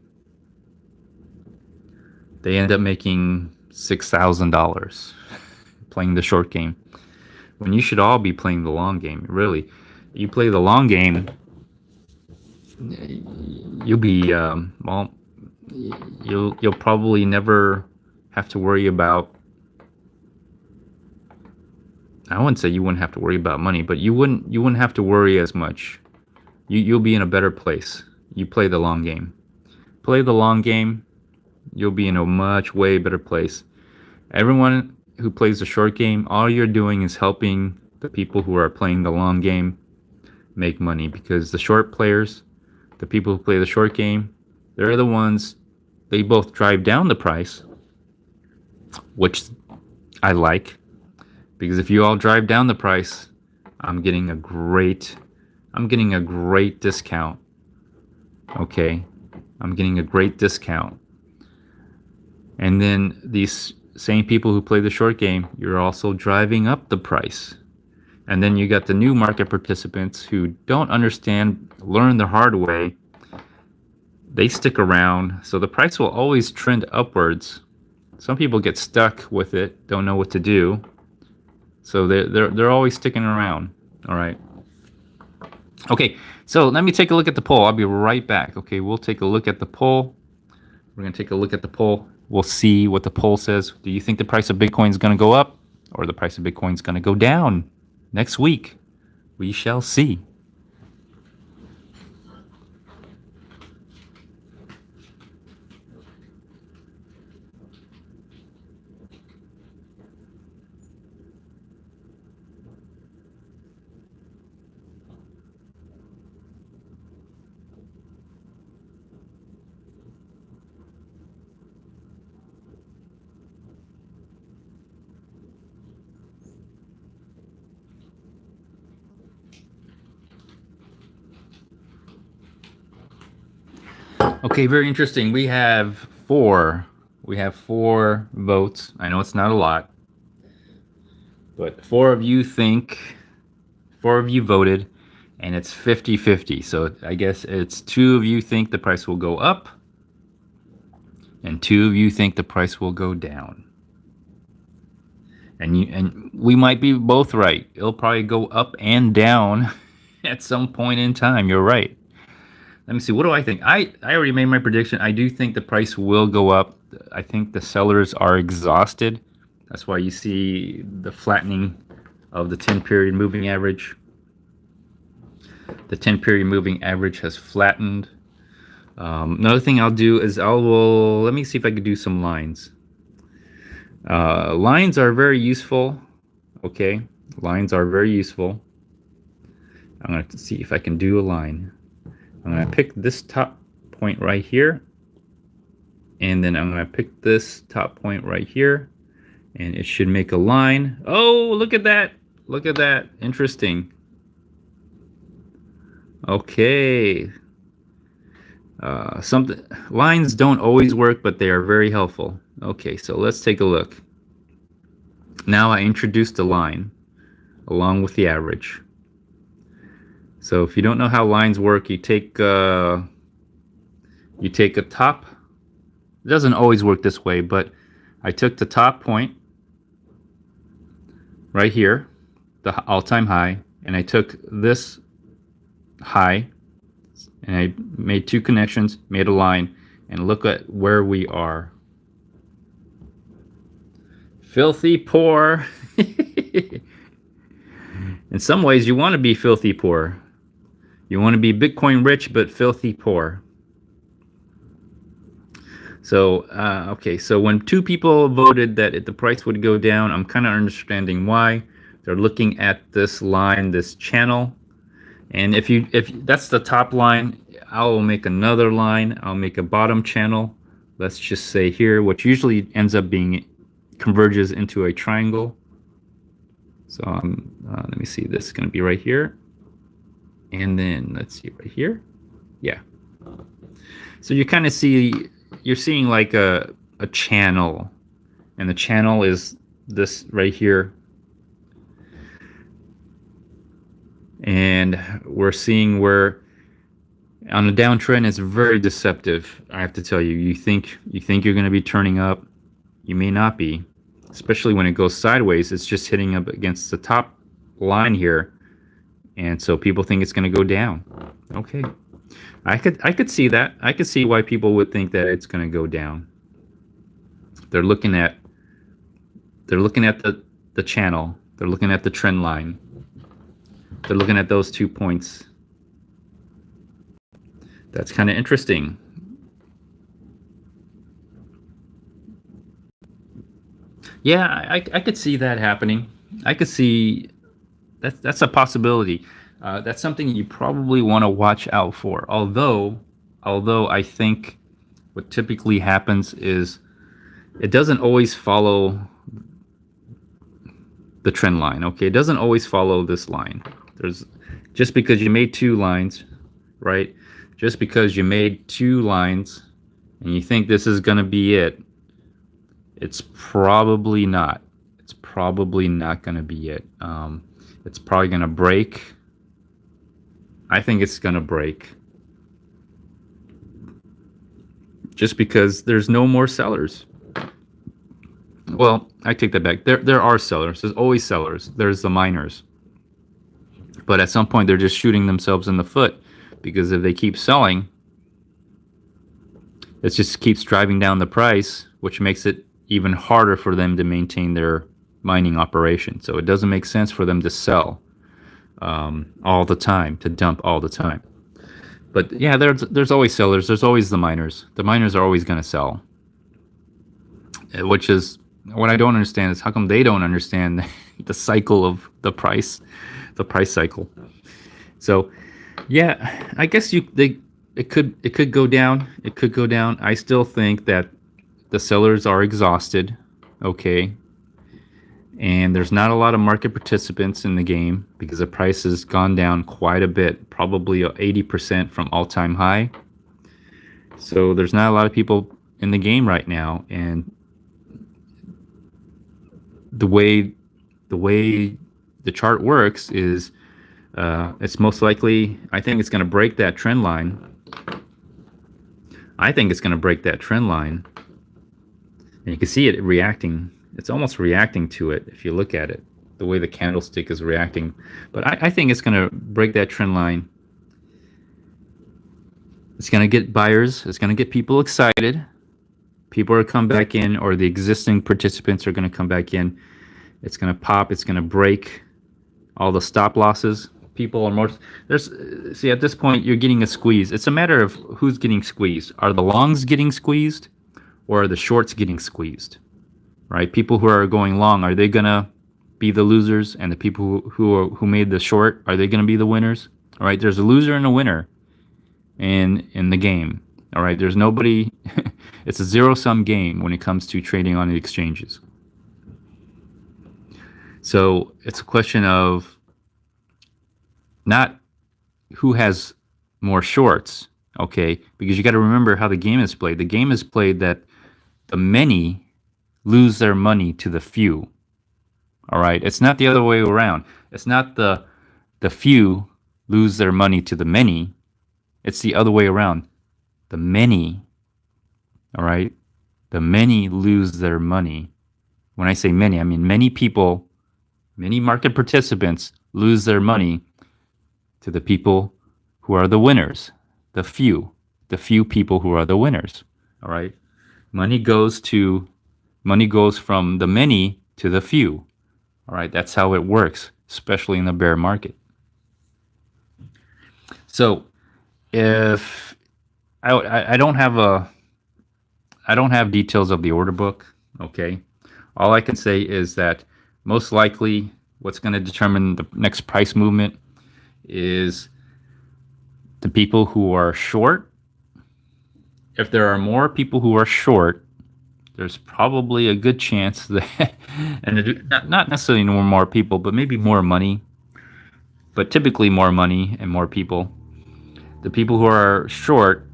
Speaker 1: they end up making $6,000 playing the short game. When you should all be playing the long game. Really, you play the long game, you'll be you'll probably never have to worry about. I wouldn't say you wouldn't have to worry about money, but you wouldn't have to worry as much. You'll be in a better place. You play the long game. Play the long game, you'll be in a much way better place. Everyone who plays the short game, all you're doing is helping the people who are playing the long game make money, because the short players, the people who play the short game, they're the ones, they both drive down the price, which I like. Because if you all drive down the price, I'm getting a great discount. Okay, I'm getting a great discount. And then these same people who play the short game, you're also driving up the price. And then you got the new market participants who don't understand, learn the hard way. They stick around, so the price will always trend upwards. Some people get stuck with it, don't know what to do. So they're always sticking around. All right. Okay, so let me take a look at the poll. I'll be right back. Okay, we'll take a look at the poll. We're going to take a look at the poll. We'll see what the poll says. Do you think the price of Bitcoin is going to go up, or the price of Bitcoin is going to go down next week? We shall see. Okay, very interesting. We have four votes. I know it's not a lot, but four of you voted, and it's 50-50. So I guess it's two of you think the price will go up, and two of you think the price will go down. And we might be both right. It'll probably go up and down at some point in time. You're right. Let me see. What do I think? I already made my prediction. I do think the price will go up. I think the sellers are exhausted. That's why you see the flattening of the 10-period moving average. The 10-period moving average has flattened. Another thing I'll do is let me see if I can do some lines. Lines are very useful. Okay, lines are very useful. I'm going to see if I can do a line. I'm going to pick this top point right here, and then I'm going to pick this top point right here, and it should make a line. Oh, look at that. Look at that. Interesting. Okay. Lines don't always work, but they are very helpful. Okay, so let's take a look. Now I introduced a line along with the average. So if you don't know how lines work, you take a top. It doesn't always work this way, but I took the top point right here, the all-time high, and I took this high, and I made two connections, made a line, and look at where we are. Filthy poor. In some ways, you want to be filthy poor. You want to be Bitcoin rich, but filthy poor. So, okay, so when two people voted that the price would go down, I'm kind of understanding why. They're looking at this line, this channel. And if that's the top line, I'll make another line. I'll make a bottom channel. Let's just say here, which usually ends up being converges into a triangle. So let me see, this is going to be right here. And then let's see right here. Yeah. So you kind of see, you're seeing like a channel, and the channel is this right here. And we're seeing where on a downtrend, it's very deceptive. I have to tell you, you think you're going to be turning up, you may not be, especially when it goes sideways. It's just hitting up against the top line here, and so people think it's going to go down. Okay, I could see that. I could see why people would think that it's going to go down. They're looking at the channel. They're looking at the trend line. They're looking at those 2 points. That's kind of interesting. Yeah, I could see that happening. I could see that's a possibility. That's something you probably want to watch out for. Although I think what typically happens is it doesn't always follow the trend line. Okay, it doesn't always follow this line. Just because you made two lines, right? Just because you made two lines and you think this is going to be it, it's probably not. It's probably not going to be it. It's probably going to break. I think it's going to break. Just because there's no more sellers. Well, I take that back. There are sellers. There's always sellers. There's the miners. But at some point, they're just shooting themselves in the foot, because if they keep selling, it just keeps driving down the price, which makes it even harder for them to maintain their mining operation. So it doesn't make sense for them to sell all the time, to dump all the time. But yeah, there's always sellers. There's always the miners. The miners are always going to sell, which is what I don't understand is how come they don't understand the cycle of the price cycle. So yeah, I guess it could go down. It could go down. I still think that the sellers are exhausted. Okay. And there's not a lot of market participants in the game because the price has gone down quite a bit, probably 80% from all-time high. So there's not a lot of people in the game right now, and the way the chart works is it's most likely, I think it's going to break that trend line. I think it's going to break that trend line. And you can see it reacting. It's almost reacting to it if you look at it, the way the candlestick is reacting. But I think it's going to break that trend line. It's going to get buyers. It's going to get people excited. People are come back in, or the existing participants are going to come back in. It's going to pop. It's going to break all the stop losses. People are more. There's see at this point you're getting a squeeze. It's a matter of who's getting squeezed. Are the longs getting squeezed, or are the shorts getting squeezed? Right? People who are going long, are they gonna be the losers, and the people who made the short, are they gonna be the winners? All right. There's a loser and a winner in the game. All right. There's nobody. It's a zero sum game when it comes to trading on the exchanges. So it's a question of not who has more shorts, okay? Because you got to remember how the game is played. The game is played that the many lose their money to the few. All right? It's not the other way around. It's not the few lose their money to the many. It's the other way around. The many, all right? The many lose their money. When I say many, I mean many people, many market participants lose their money to the people who are the winners, the few people who are the winners. All right. Money goes from the many to the few. All right. That's how it works, especially in the bear market. So if I don't have details of the order book. Okay. All I can say is that most likely what's going to determine the next price movement is the people who are short. If there are more people who are short, there's probably a good chance that, and not necessarily more people, but maybe more money, but typically more money and more people. The people who are short,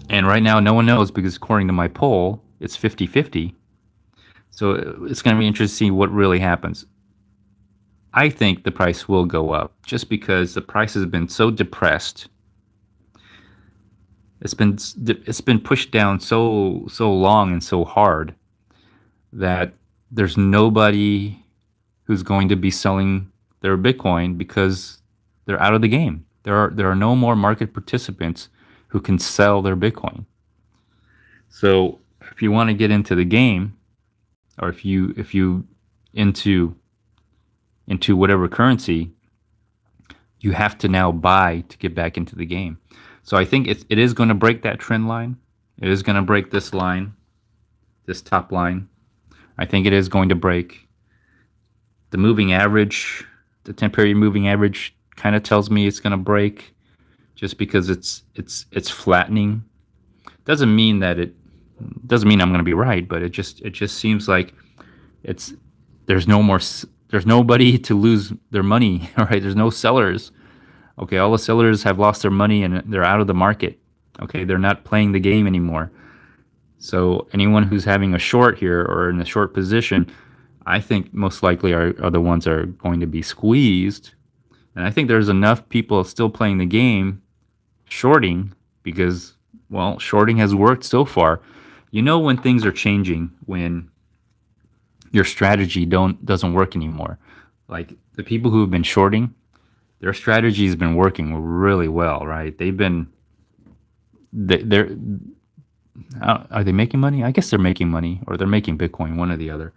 Speaker 1: and right now no one knows because according to my poll, it's 50-50. So it's going to be interesting to see what really happens. I think the price will go up just because the price has been so depressed. It's been pushed down so long and so hard that there's nobody who's going to be selling their Bitcoin because they're out of the game. There are no more market participants who can sell their Bitcoin. So if you want to get into the game, or if you into whatever currency, you have to now buy to get back into the game. So I think it is going to break that trend line. It is going to break this line, this top line. I think it is going to break the moving average. The temporary moving average kind of tells me it's going to break, just because it's flattening. Doesn't mean I'm going to be right, but it just seems like there's nobody to lose their money. All right, there's no sellers. Okay, all the sellers have lost their money and they're out of the market. Okay, they're not playing the game anymore. So anyone who's having a short here or in a short position, I think most likely are the ones that are going to be squeezed. And I think there's enough people still playing the game, shorting, because, well, shorting has worked so far. You know when things are changing, when your strategy doesn't work anymore. Like the people who have been shorting, their strategy has been working really well, right? They're are they making money? I guess they're making money, or they're making Bitcoin, one or the other.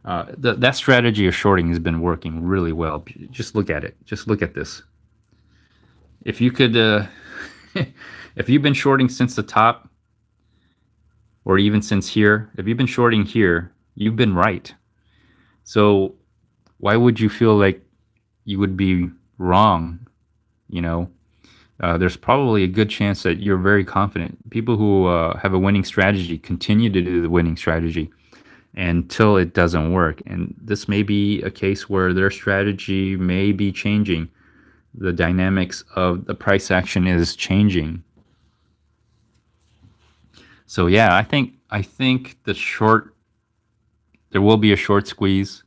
Speaker 1: That strategy of shorting has been working really well. Just look at it. Just look at this. If you could, if you've been shorting since the top, or even since here, if you've been shorting here, you've been right. So why would you feel like you would be wrong? You know, there's probably a good chance that you're very confident. People who have a winning strategy continue to do the winning strategy until it doesn't work. And this may be a case where their strategy may be changing. The dynamics of the price action is changing. So yeah, I think there will be a short squeeze,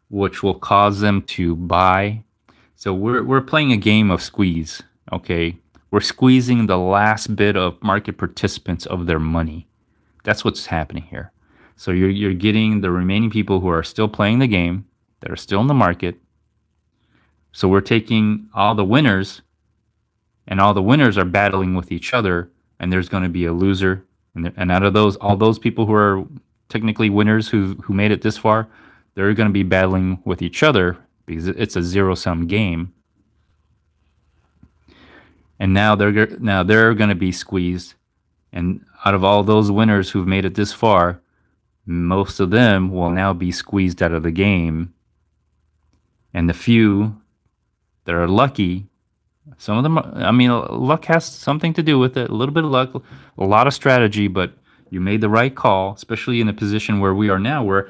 Speaker 1: which will cause them to buy. So we're playing a game of squeeze. Okay, we're squeezing the last bit of market participants of their money. That's what's happening here. So you're getting the remaining people who are still playing the game, that are still in the market. So we're taking all the winners, and all the winners are battling with each other, and there's going to be a loser And out of those, all those people who are technically winners who made it this far, they're going to be battling with each other because it's a zero sum game. And now they're going to be squeezed. And out of all those winners who've made it this far, most of them will now be squeezed out of the game. And the few that are lucky, some of them, I mean, luck has something to do with it. A little bit of luck, a lot of strategy, but you made the right call, especially in the position where we are now, where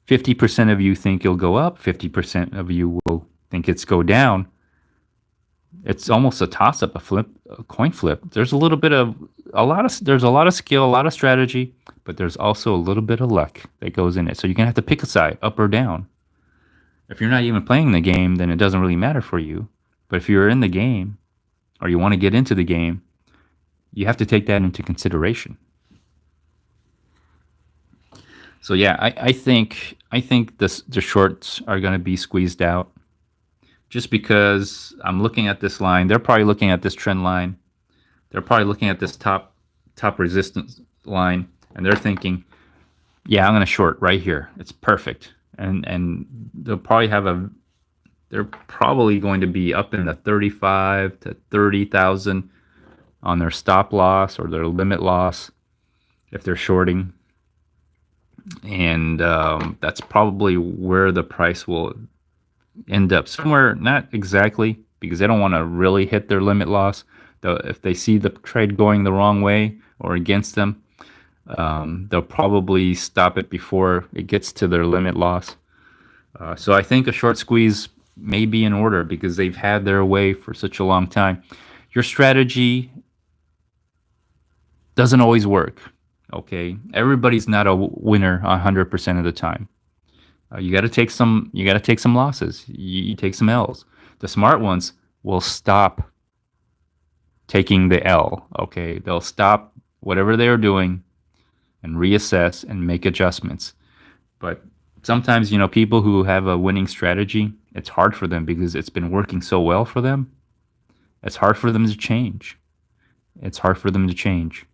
Speaker 1: 50% of you think it'll go up, 50% of you will think it's go down. It's almost a toss up, a coin flip. There's there's a lot of skill, a lot of strategy, but there's also a little bit of luck that goes in it. So you're gonna have to pick a side, up or down. If you're not even playing the game, then it doesn't really matter for you. But if you're in the game or you want to get into the game, you have to take that into consideration. So yeah, I think the shorts are going to be squeezed out just because I'm looking at this line. They're probably looking at this trend line. They're probably looking at this top resistance line, and they're thinking, yeah, I'm going to short right here. It's perfect. And they're probably going to be up in the 35 to 30,000 on their stop loss or their limit loss if they're shorting. And that's probably where the price will end up, somewhere, not exactly, because they don't want to really hit their limit loss. Though if they see the trade going the wrong way or against them, they'll probably stop it before it gets to their limit loss. So I think a short squeeze may be in order because they've had their way for such a long time. Your strategy doesn't always work. Okay, everybody's not a winner 100% of the time. You got to take some. You got to take some losses. You take some L's. The smart ones will stop taking the L. Okay, they'll stop whatever they are doing and reassess and make adjustments. But sometimes, people who have a winning strategy, it's hard for them because it's been working so well for them. It's hard for them to change. It's hard for them to change.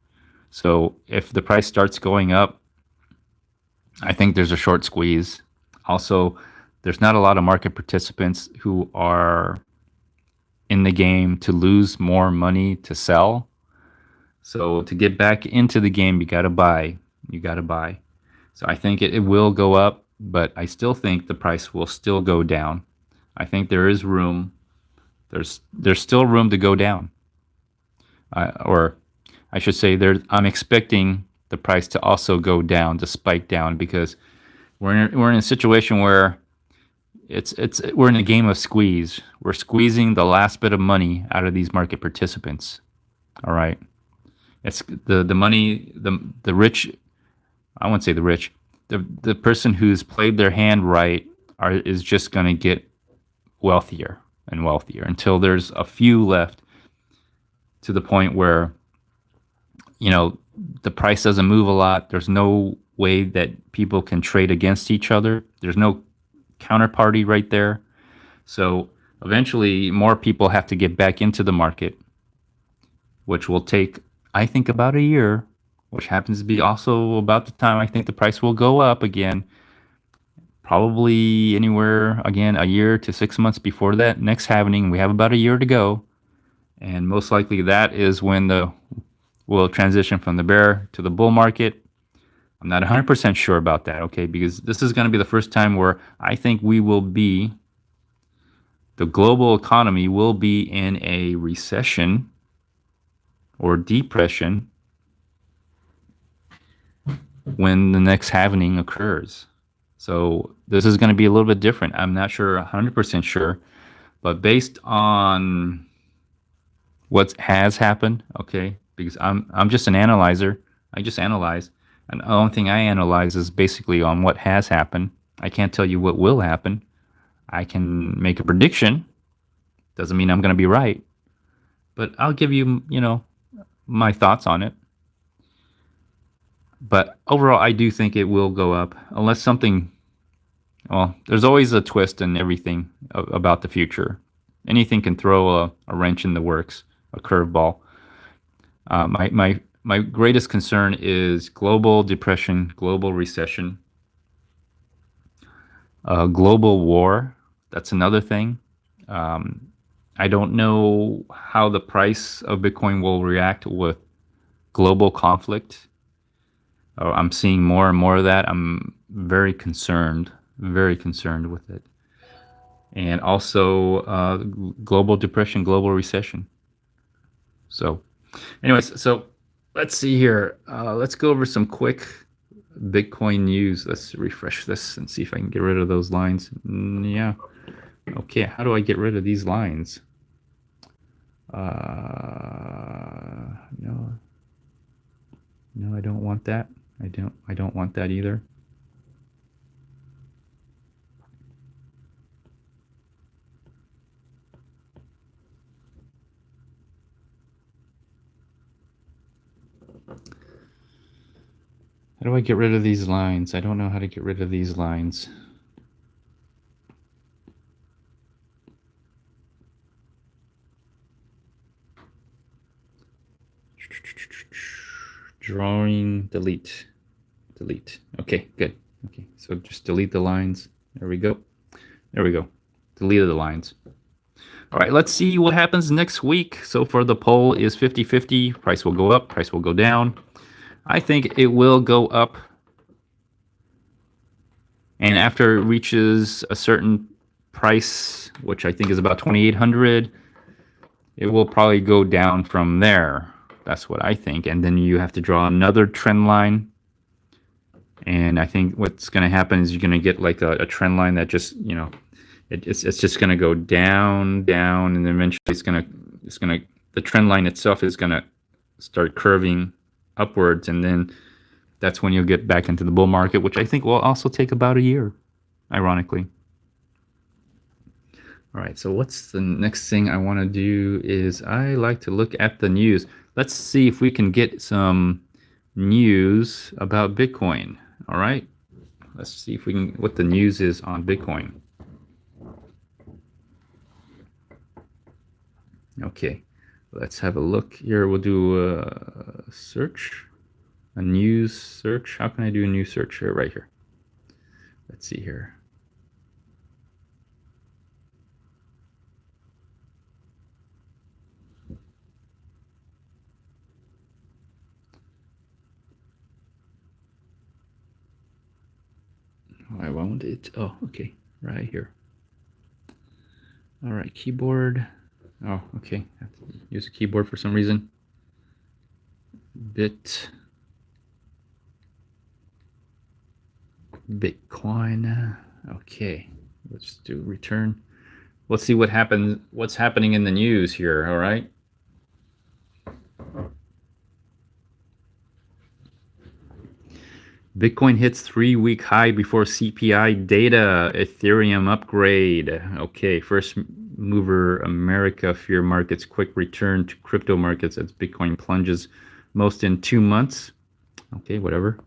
Speaker 1: So if the price starts going up, I think there's a short squeeze. Also, there's not a lot of market participants who are in the game to lose more money to sell. So to get back into the game, you got to buy. You got to buy. So I think it will go up, but I still think the price will still go down. I think there is room. There's still room to go down. Or I should say, I'm expecting the price to also go down, to spike down, because we're in a situation where we're in a game of squeeze. We're squeezing the last bit of money out of these market participants. All right, it's the money, the rich. I won't say the rich. The person who's played their hand right is just going to get wealthier and wealthier until there's a few left, to the point where the price doesn't move a lot. There's no way that people can trade against each other. There's no counterparty right there. So eventually more people have to get back into the market, which will take, I think, about a year, which happens to be also about the time I think the price will go up again. Probably anywhere, again, a year to 6 months before that next happening. We have about a year to go. And most likely that is when we'll transition from the bear to the bull market. I'm not 100% sure about that, okay? Because this is going to be the first time where I think the global economy will be in a recession or depression when the next halving occurs. So this is going to be a little bit different. I'm not sure, 100% sure, but based on what has happened, okay? Because I'm just an analyzer. I just analyze. And the only thing I analyze is basically on what has happened. I can't tell you what will happen. I can make a prediction. Doesn't mean I'm going to be right. But I'll give you, my thoughts on it. But overall, I do think it will go up unless there's always a twist in everything about the future. Anything can throw a wrench in the works, a curveball. My my greatest concern is global depression, global recession, global war. That's another thing. I don't know how the price of Bitcoin will react with global conflict. I'm seeing more and more of that. I'm very concerned with it. And also global depression, global recession. So, anyways, so let's see here. Let's go over some quick Bitcoin news. Let's refresh this and see if I can get rid of those lines. Yeah. Okay, how do I get rid of these lines? No. No, I don't want that. I don't want that either. How do I get rid of these lines? I don't know how to get rid of these lines. Drawing, delete. Delete. Okay, good. Okay, so just delete the lines. There we go. There we go. Deleted the lines. All right, let's see what happens next week. So far, the poll is 50-50. Price will go up, price will go down. I think it will go up. And after it reaches a certain price, which I think is about 2,800, it will probably go down from there. That's what I think. And then you have to draw another trend line. And I think what's going to happen is you're going to get like a trend line that just, you know, it's just going to go down, down, and then eventually the trend line itself is going to start curving upwards, and then that's when you'll get back into the bull market, which I think will also take about a year, ironically. All right, so what's the next thing I want to do is I like to look at the news. Let's see if we can get some news about Bitcoin. All right, let's see if we can what the news is on Bitcoin. Okay, let's have a look here. We'll do a search, a news search. How can I do a news search here? Right here. Let's see here. I want it. Oh, okay, right here. All right, keyboard. Oh, okay. I have to use a keyboard for some reason. Bitcoin. Okay, let's do return. Let's see what happens. What's happening in the news here? All right. Bitcoin hits 3-week high before CPI data. Ethereum upgrade. Okay, first mover America fear markets quick return to crypto markets as Bitcoin plunges most in 2 months. Okay, whatever.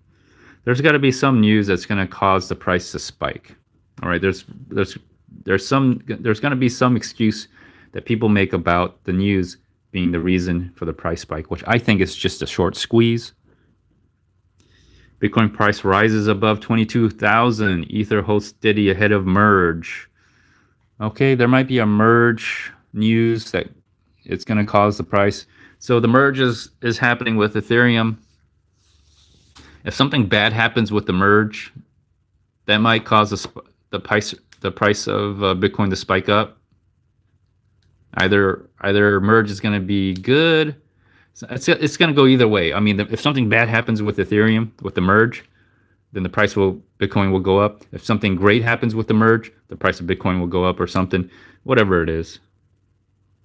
Speaker 1: There's got to be some news that's going to cause the price to spike. All right, there's going to be some excuse that people make about the news being the reason for the price spike, which I think is just a short squeeze. Bitcoin price rises above 22,000. Ether holds steady ahead of merge. Okay, there might be a merge news that it's going to cause the price. So the merge is happening with Ethereum. If something bad happens with the merge, that might cause the price of Bitcoin to spike up. Either merge is going to be good. It's going to go either way. I mean, if something bad happens with Ethereum, with the merge, then the price of Bitcoin will go up. If something great happens with the merge, the price of Bitcoin will go up or something, whatever it is.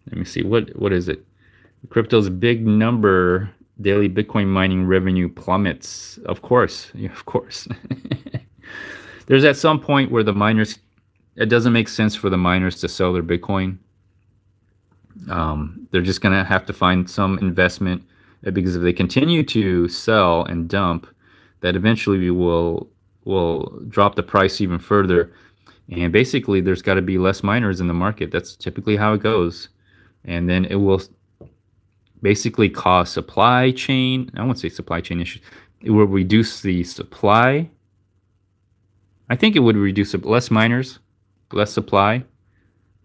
Speaker 1: Let me see, what is it? Crypto's big number, daily Bitcoin mining revenue plummets. Of course, yeah, of course. There's at some point where the miners, it doesn't make sense for the miners to sell their Bitcoin. They're just going to have to find some investment, because if they continue to sell and dump, that eventually will drop the price even further. And basically, there's got to be less miners in the market. That's typically how it goes. And then it will basically cause supply chain. I won't say supply chain issues. It will reduce the supply. I think it would reduce less miners, less supply,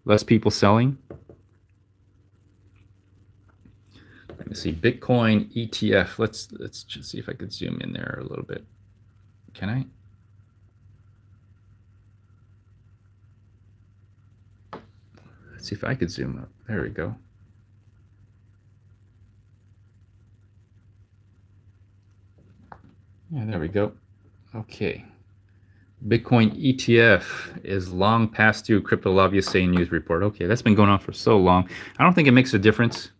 Speaker 1: less people selling. Let me see. Bitcoin ETF. Let's just see if I could zoom in there a little bit. Can I? Let's see if I could zoom up. There we go. Yeah, there we go. Okay. Bitcoin ETF is long past due, crypto lobbyists say in news report. Okay, that's been going on for so long. I don't think it makes a difference.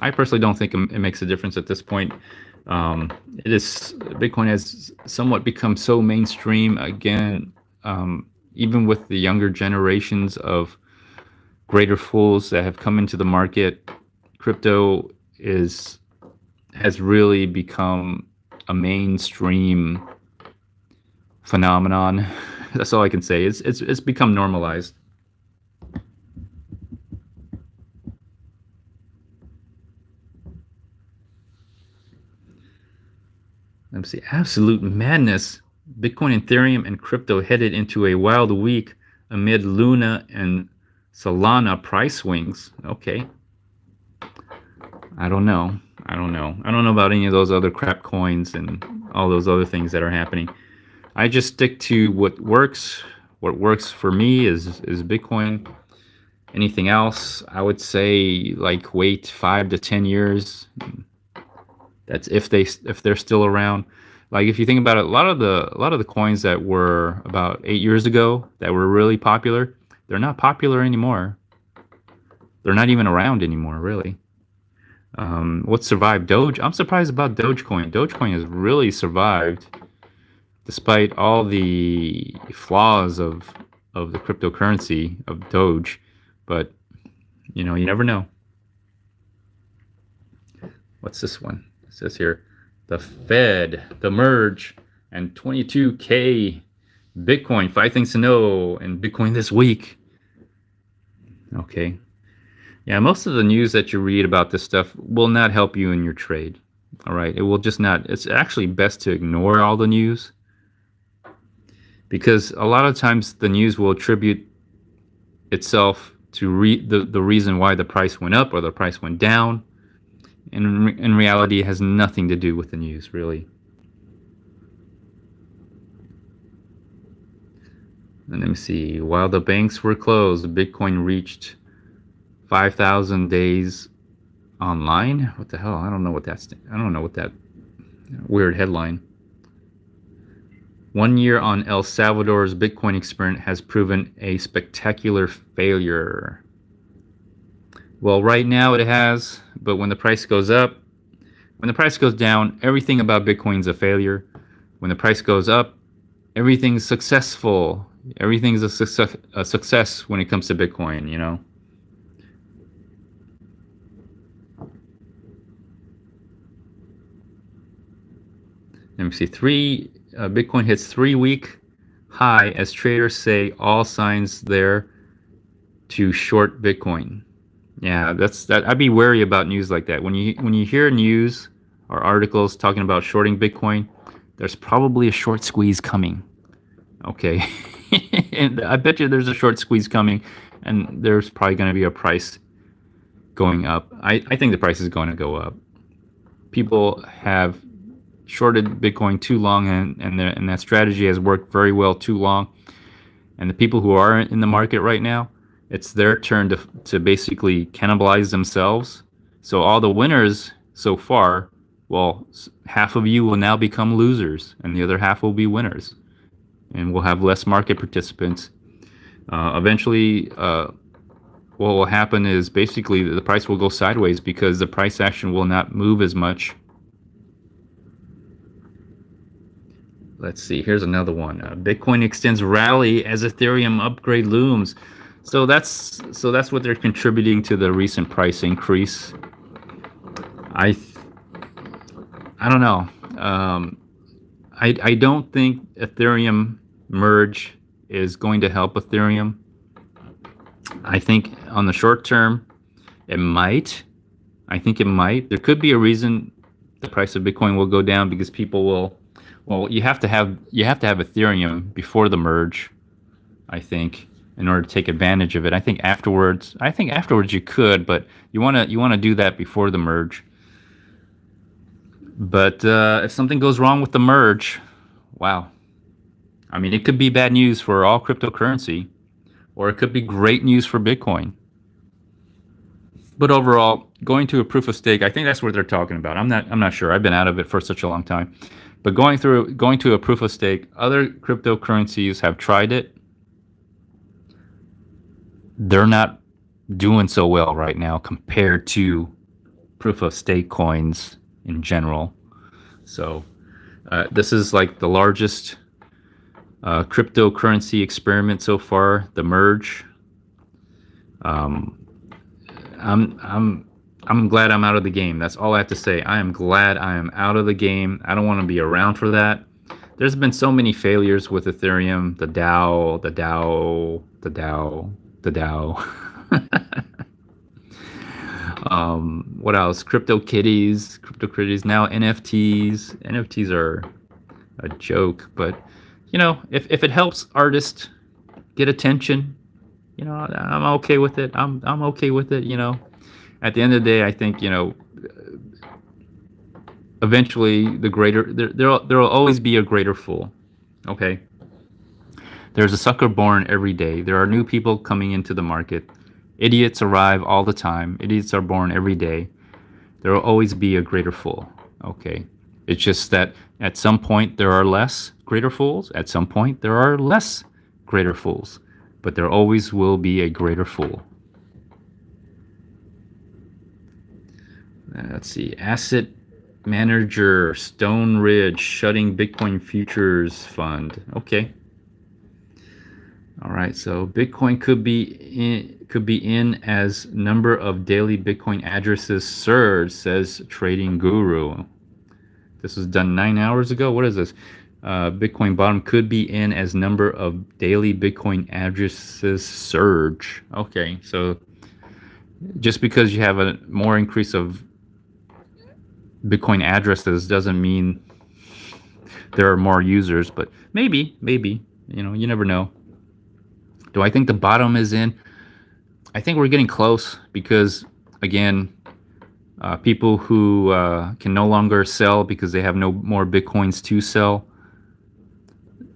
Speaker 1: I personally don't think it makes a difference at this point. It is Bitcoin has somewhat become so mainstream again, even with the younger generations of greater fools that have come into the market. Crypto has really become a mainstream phenomenon. That's all I can say. It's become normalized. Let me see. Absolute madness. Bitcoin, Ethereum, and crypto headed into a wild week amid Luna and Solana price swings. Okay. I don't know. I don't know about any of those other crap coins and all those other things that are happening. I just stick to what works. What works for me is Bitcoin. Anything else, I would say like wait 5 to 10 years. That's if they're still around. Like if you think about it, a lot of the coins that were about 8 years ago that were really popular, they're not popular anymore. They're not even around anymore, really. What survived? Doge. I'm surprised about Dogecoin. Dogecoin has really survived despite all the flaws of the cryptocurrency of Doge. But you know, you never know. What's this one? It says here, the Fed, the merge, and 22K Bitcoin. 5 things to know in Bitcoin this week. Okay. Yeah, most of the news that you read about this stuff will not help you in your trade. All right. It will just not. It's actually best to ignore all the news because a lot of times the news will attribute itself to the reason why the price went up or the price went down. And in reality, it has nothing to do with the news, really. And let me see. While the banks were closed, Bitcoin reached 5,000 days online. What the hell? I don't know what that's. I don't know what that weird headline. 1 year on El Salvador's Bitcoin experiment has proven a spectacular failure. Well, right now it has, but when the price goes up, when the price goes down, everything about Bitcoin's a failure. When the price goes up, everything's successful. Everything's a success when it comes to Bitcoin, you know. Let me see. Bitcoin hits 3-week high as traders say all signs there to short Bitcoin. Yeah, that's that. I'd be wary about news like that. When you hear news or articles talking about shorting Bitcoin, there's probably a short squeeze coming. Okay, and I bet you there's a short squeeze coming, and there's probably going to be a price going up. I think the price is going to go up. People have shorted Bitcoin too long, and that strategy has worked very well too long. And the people who are in the market right now, it's their turn to basically cannibalize themselves. So all the winners so far, well, half of you will now become losers, and the other half will be winners, and we'll have less market participants. Eventually, what will happen is basically the price will go sideways because the price action will not move as much. Let's see. Here's another one. Bitcoin extends rally as Ethereum upgrade looms. So that's what they're contributing to the recent price increase. I don't know. I don't think Ethereum merge is going to help Ethereum. I think on the short term, it might. I think it might. There could be a reason the price of Bitcoin will go down because people will. Well, you have to have Ethereum before the merge. I think in order to take advantage of it. I think afterwards you could, but you want to do that before the merge. But if something goes wrong with the merge, wow. I mean, it could be bad news for all cryptocurrency, or it could be great news for Bitcoin. But overall, going to a proof of stake, I think that's what they're talking about. I'm not sure. I've been out of it for such a long time. But going to a proof of stake, other cryptocurrencies have tried it. They're not doing so well right now compared to proof of stake coins in general. So this is like the largest cryptocurrency experiment so far. The merge. Um, I'm glad I'm out of the game. That's all I have to say. I am glad I am out of the game. I don't want to be around for that. There's been so many failures with Ethereum, the DAO, the DAO, the DAO, the DAO. What else? CryptoKitties, now NFTs. NFTs are a joke, but if it helps artists get attention, I'm okay with it. I'm okay with it. At the end of the day, I think eventually there'll always be a greater fool. Okay, there's a sucker born every day. There are new people coming into the market. Idiots arrive all the time. Idiots are born every day. There will always be a greater fool. Okay, it's just that at some point there are less greater fools. At some point there are less greater fools, but there always will be a greater fool. Let's see. Asset manager Stone Ridge shutting Bitcoin futures fund. Okay. All right. So Bitcoin could be in as number of daily Bitcoin addresses surge, says Trading Guru. This was done 9 hours ago. What is this? Bitcoin bottom could be in as number of daily Bitcoin addresses surge. Okay, so just because you have a more increase of Bitcoin addresses doesn't mean there are more users, but maybe, you never know. Do I think the bottom is in? I think we're getting close because, again, people who can no longer sell because they have no more Bitcoins to sell.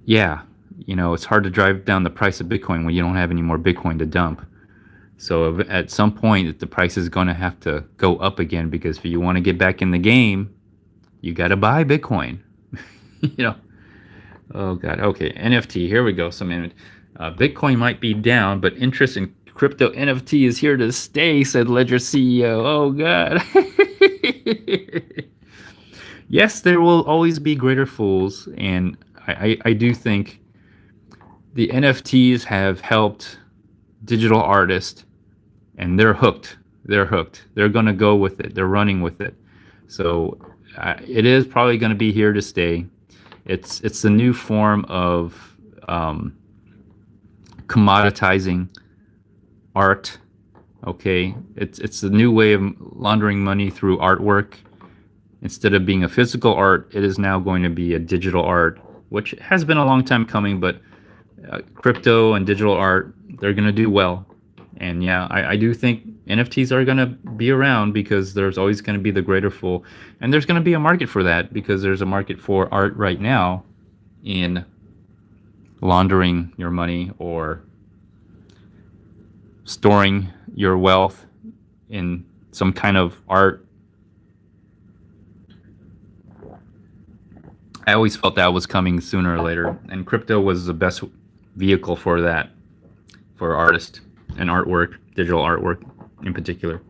Speaker 1: Yeah, it's hard to drive down the price of Bitcoin when you don't have any more Bitcoin to dump. So at some point, the price is going to have to go up again because if you want to get back in the game, you got to buy Bitcoin. you know. Oh God. Okay. NFT. Here we go. Bitcoin might be down, but interest in crypto NFT is here to stay, said Ledger CEO. Oh God. Yes, there will always be greater fools, and I do think the NFTs have helped digital artists, and they're hooked. They're hooked. They're gonna go with it. They're running with it. So it is probably gonna be here to stay. It's the new form of commoditizing art. Okay, it's the new way of laundering money through artwork. Instead of being a physical art, it is now going to be a digital art, which has been a long time coming. But crypto and digital art, they're going to do well. And yeah, I do think NFTs are going to be around because there's always going to be the greater fool. And there's going to be a market for that because there's a market for art right now in laundering your money or storing your wealth in some kind of art. I always felt that was coming sooner or later, and crypto was the best vehicle for that, for artists and artwork, digital artwork in particular.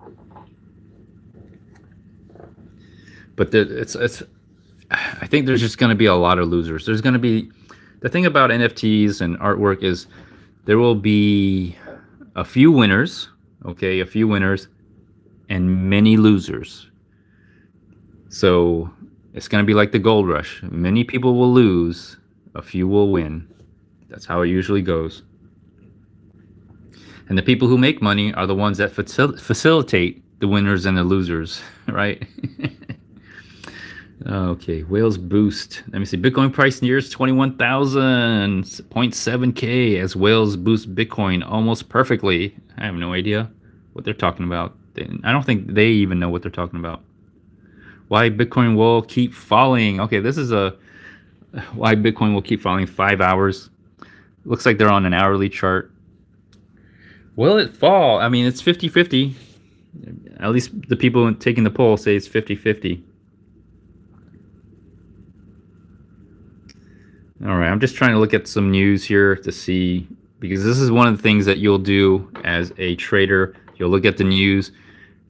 Speaker 1: But I think there's just going to be a lot of losers. There's going to be, the thing about NFTs and artwork is there will be a few winners, okay, a few winners, and many losers. So it's going to be like the gold rush. Many people will lose, a few will win. That's how it usually goes. And the people who make money are the ones that facilitate the winners and the losers, right? Okay, whales boost. Let me see. Bitcoin price nears 21,000.7K as whales boost Bitcoin almost perfectly. I have no idea what they're talking about. I don't think they even know what they're talking about. Why Bitcoin will keep falling. Okay, this is a why Bitcoin will keep falling 5 hours. Looks like they're on an hourly chart. Will it fall? I mean, it's 50-50. At least the people taking the poll say it's 50-50. All right, I'm just trying to look at some news here to see, because this is one of the things that you'll do as a trader. You'll look at the news.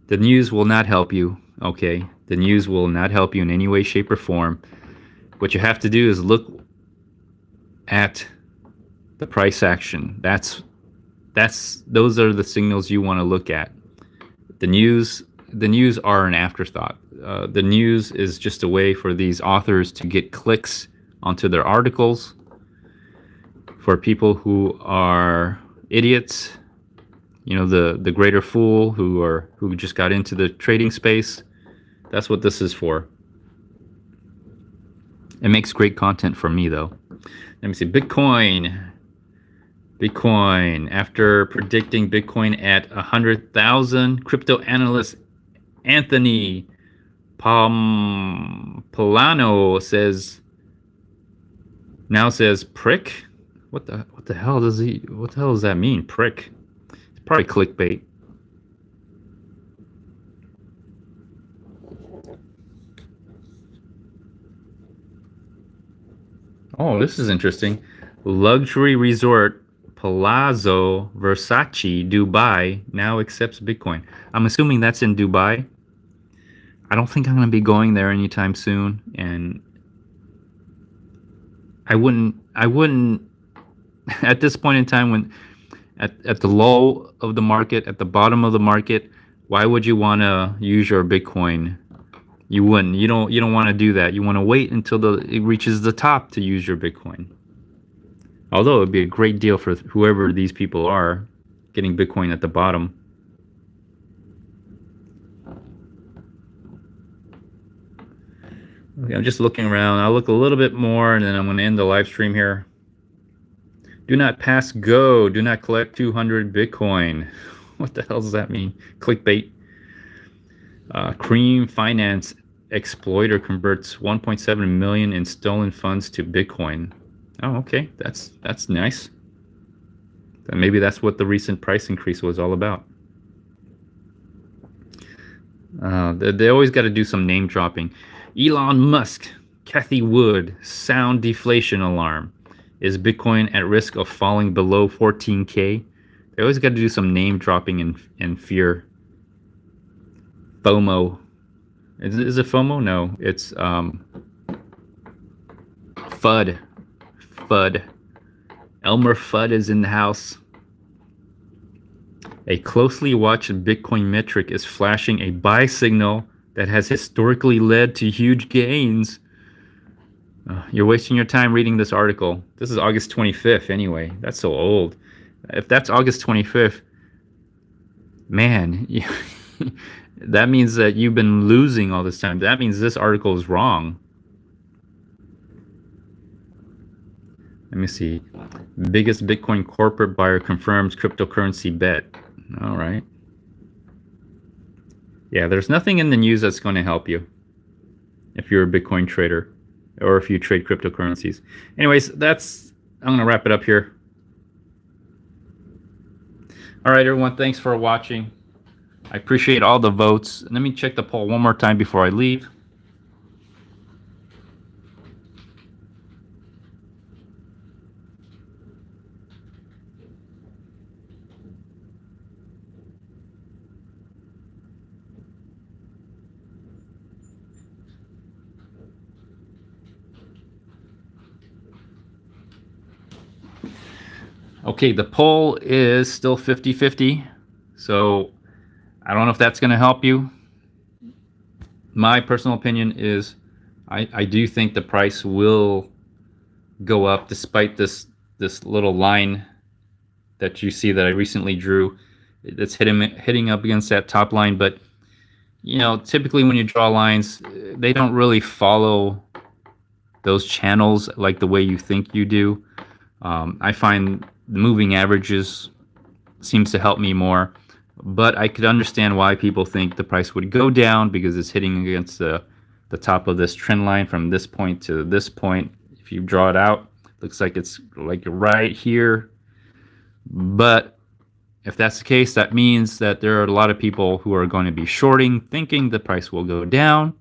Speaker 1: The news will not help you, okay? The news will not help you in any way, shape, or form. What you have to do is look at the price action. Those are the signals you want to look at. The news are an afterthought. The news is just a way for these authors to get clicks onto their articles, for people who are idiots, the greater fool who just got into the trading space. That's what this is for. It makes great content for me, though. Let me see. Bitcoin, after predicting Bitcoin at 100,000, crypto analyst Anthony Polano says prick. What the hell does that mean? Prick. It's probably clickbait. Oh, this is interesting. Luxury resort Palazzo Versace Dubai now accepts Bitcoin. I'm assuming that's in Dubai. I don't think I'm going to be going there anytime soon, and I wouldn't at this point in time, when at the low of the market, at the bottom of the market, why would you want to use your Bitcoin? You wouldn't. You don't want to do that. You want to wait until it reaches the top to use your Bitcoin. Although it would be a great deal for whoever these people are, getting Bitcoin at the bottom. Okay, I'm just looking around. I'll look a little bit more, and then I'm going to end the live stream here. Do not pass go. Do not collect 200 Bitcoin. What the hell does that mean? Clickbait. Cream Finance exploiter converts 1.7 million in stolen funds to Bitcoin. Oh, okay. That's nice. And maybe that's what the recent price increase was all about. They always got to do some name dropping. Elon Musk, Cathie Wood, sound deflation alarm. Is Bitcoin at risk of falling below 14K? They always got to do some name dropping and fear. FOMO. Is it FOMO? No, it's FUD. FUD. Elmer Fudd is in the house. A closely watched Bitcoin metric is flashing a buy signal that has historically led to huge gains. You're wasting your time reading this article. This is August 25th anyway. That's so old. If that's August 25th, man, that means that you've been losing all this time. That means this article is wrong. Let me see. Biggest Bitcoin corporate buyer confirms cryptocurrency bet. All right. Yeah, there's nothing in the news that's going to help you if you're a Bitcoin trader or if you trade cryptocurrencies. Anyways, I'm going to wrap it up here. All right, everyone. Thanks for watching. I appreciate all the votes. Let me check the poll one more time before I leave. Okay, the poll is still 50-50. So I don't know if that's going to help you. My personal opinion is I do think the price will go up despite this little line that you see that I recently drew. It's hitting up against that top line, but typically when you draw lines, they don't really follow those channels like the way you think you do. I find moving averages seems to help me more, but I could understand why people think the price would go down because it's hitting against the top of this trend line from this point to this point. If you draw it out, looks like it's like right here. But if that's the case, that means that there are a lot of people who are going to be shorting, thinking the price will go down,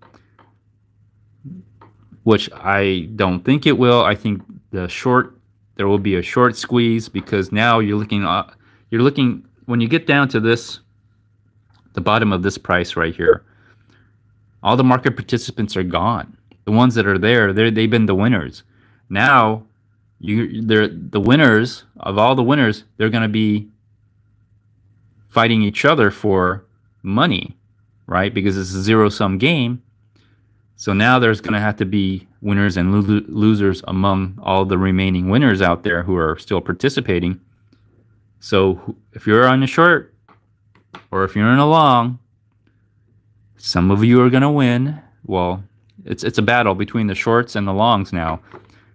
Speaker 1: which I don't think it will. I think there will be a short squeeze because now you're looking when you get down to the bottom of this price right here. All the market participants are gone. The ones that are there, they've been the winners. Now, they're the winners of all the winners. They're going to be fighting each other for money, right? Because it's a zero-sum game. So now there's going to have to be winners and losers among all the remaining winners out there who are still participating. So if you're on a short or if you're in a long, some of you are going to win. Well, it's a battle between the shorts and the longs now.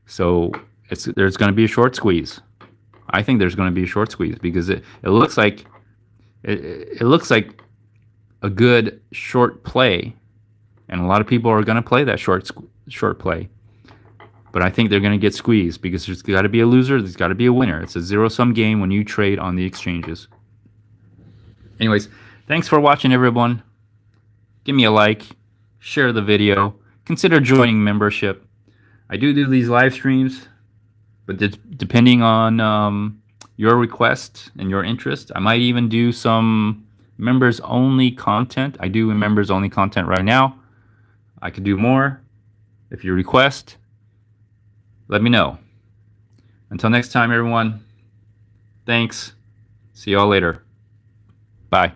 Speaker 1: So there's going to be a short squeeze. I think there's going to be a short squeeze because it looks like it looks like a good short play, and a lot of people are going to play that short play. But I think they're going to get squeezed because there's got to be a loser, there's got to be a winner. It's a zero-sum game when you trade on the exchanges. Anyways, thanks for watching, everyone. Give me a like, share the video, consider joining membership. I do these live streams, but depending on your request and your interest, I might even do some members-only content. I do members-only content right now. I could do more. If you request, let me know. Until next time, everyone, thanks. See y'all later. Bye.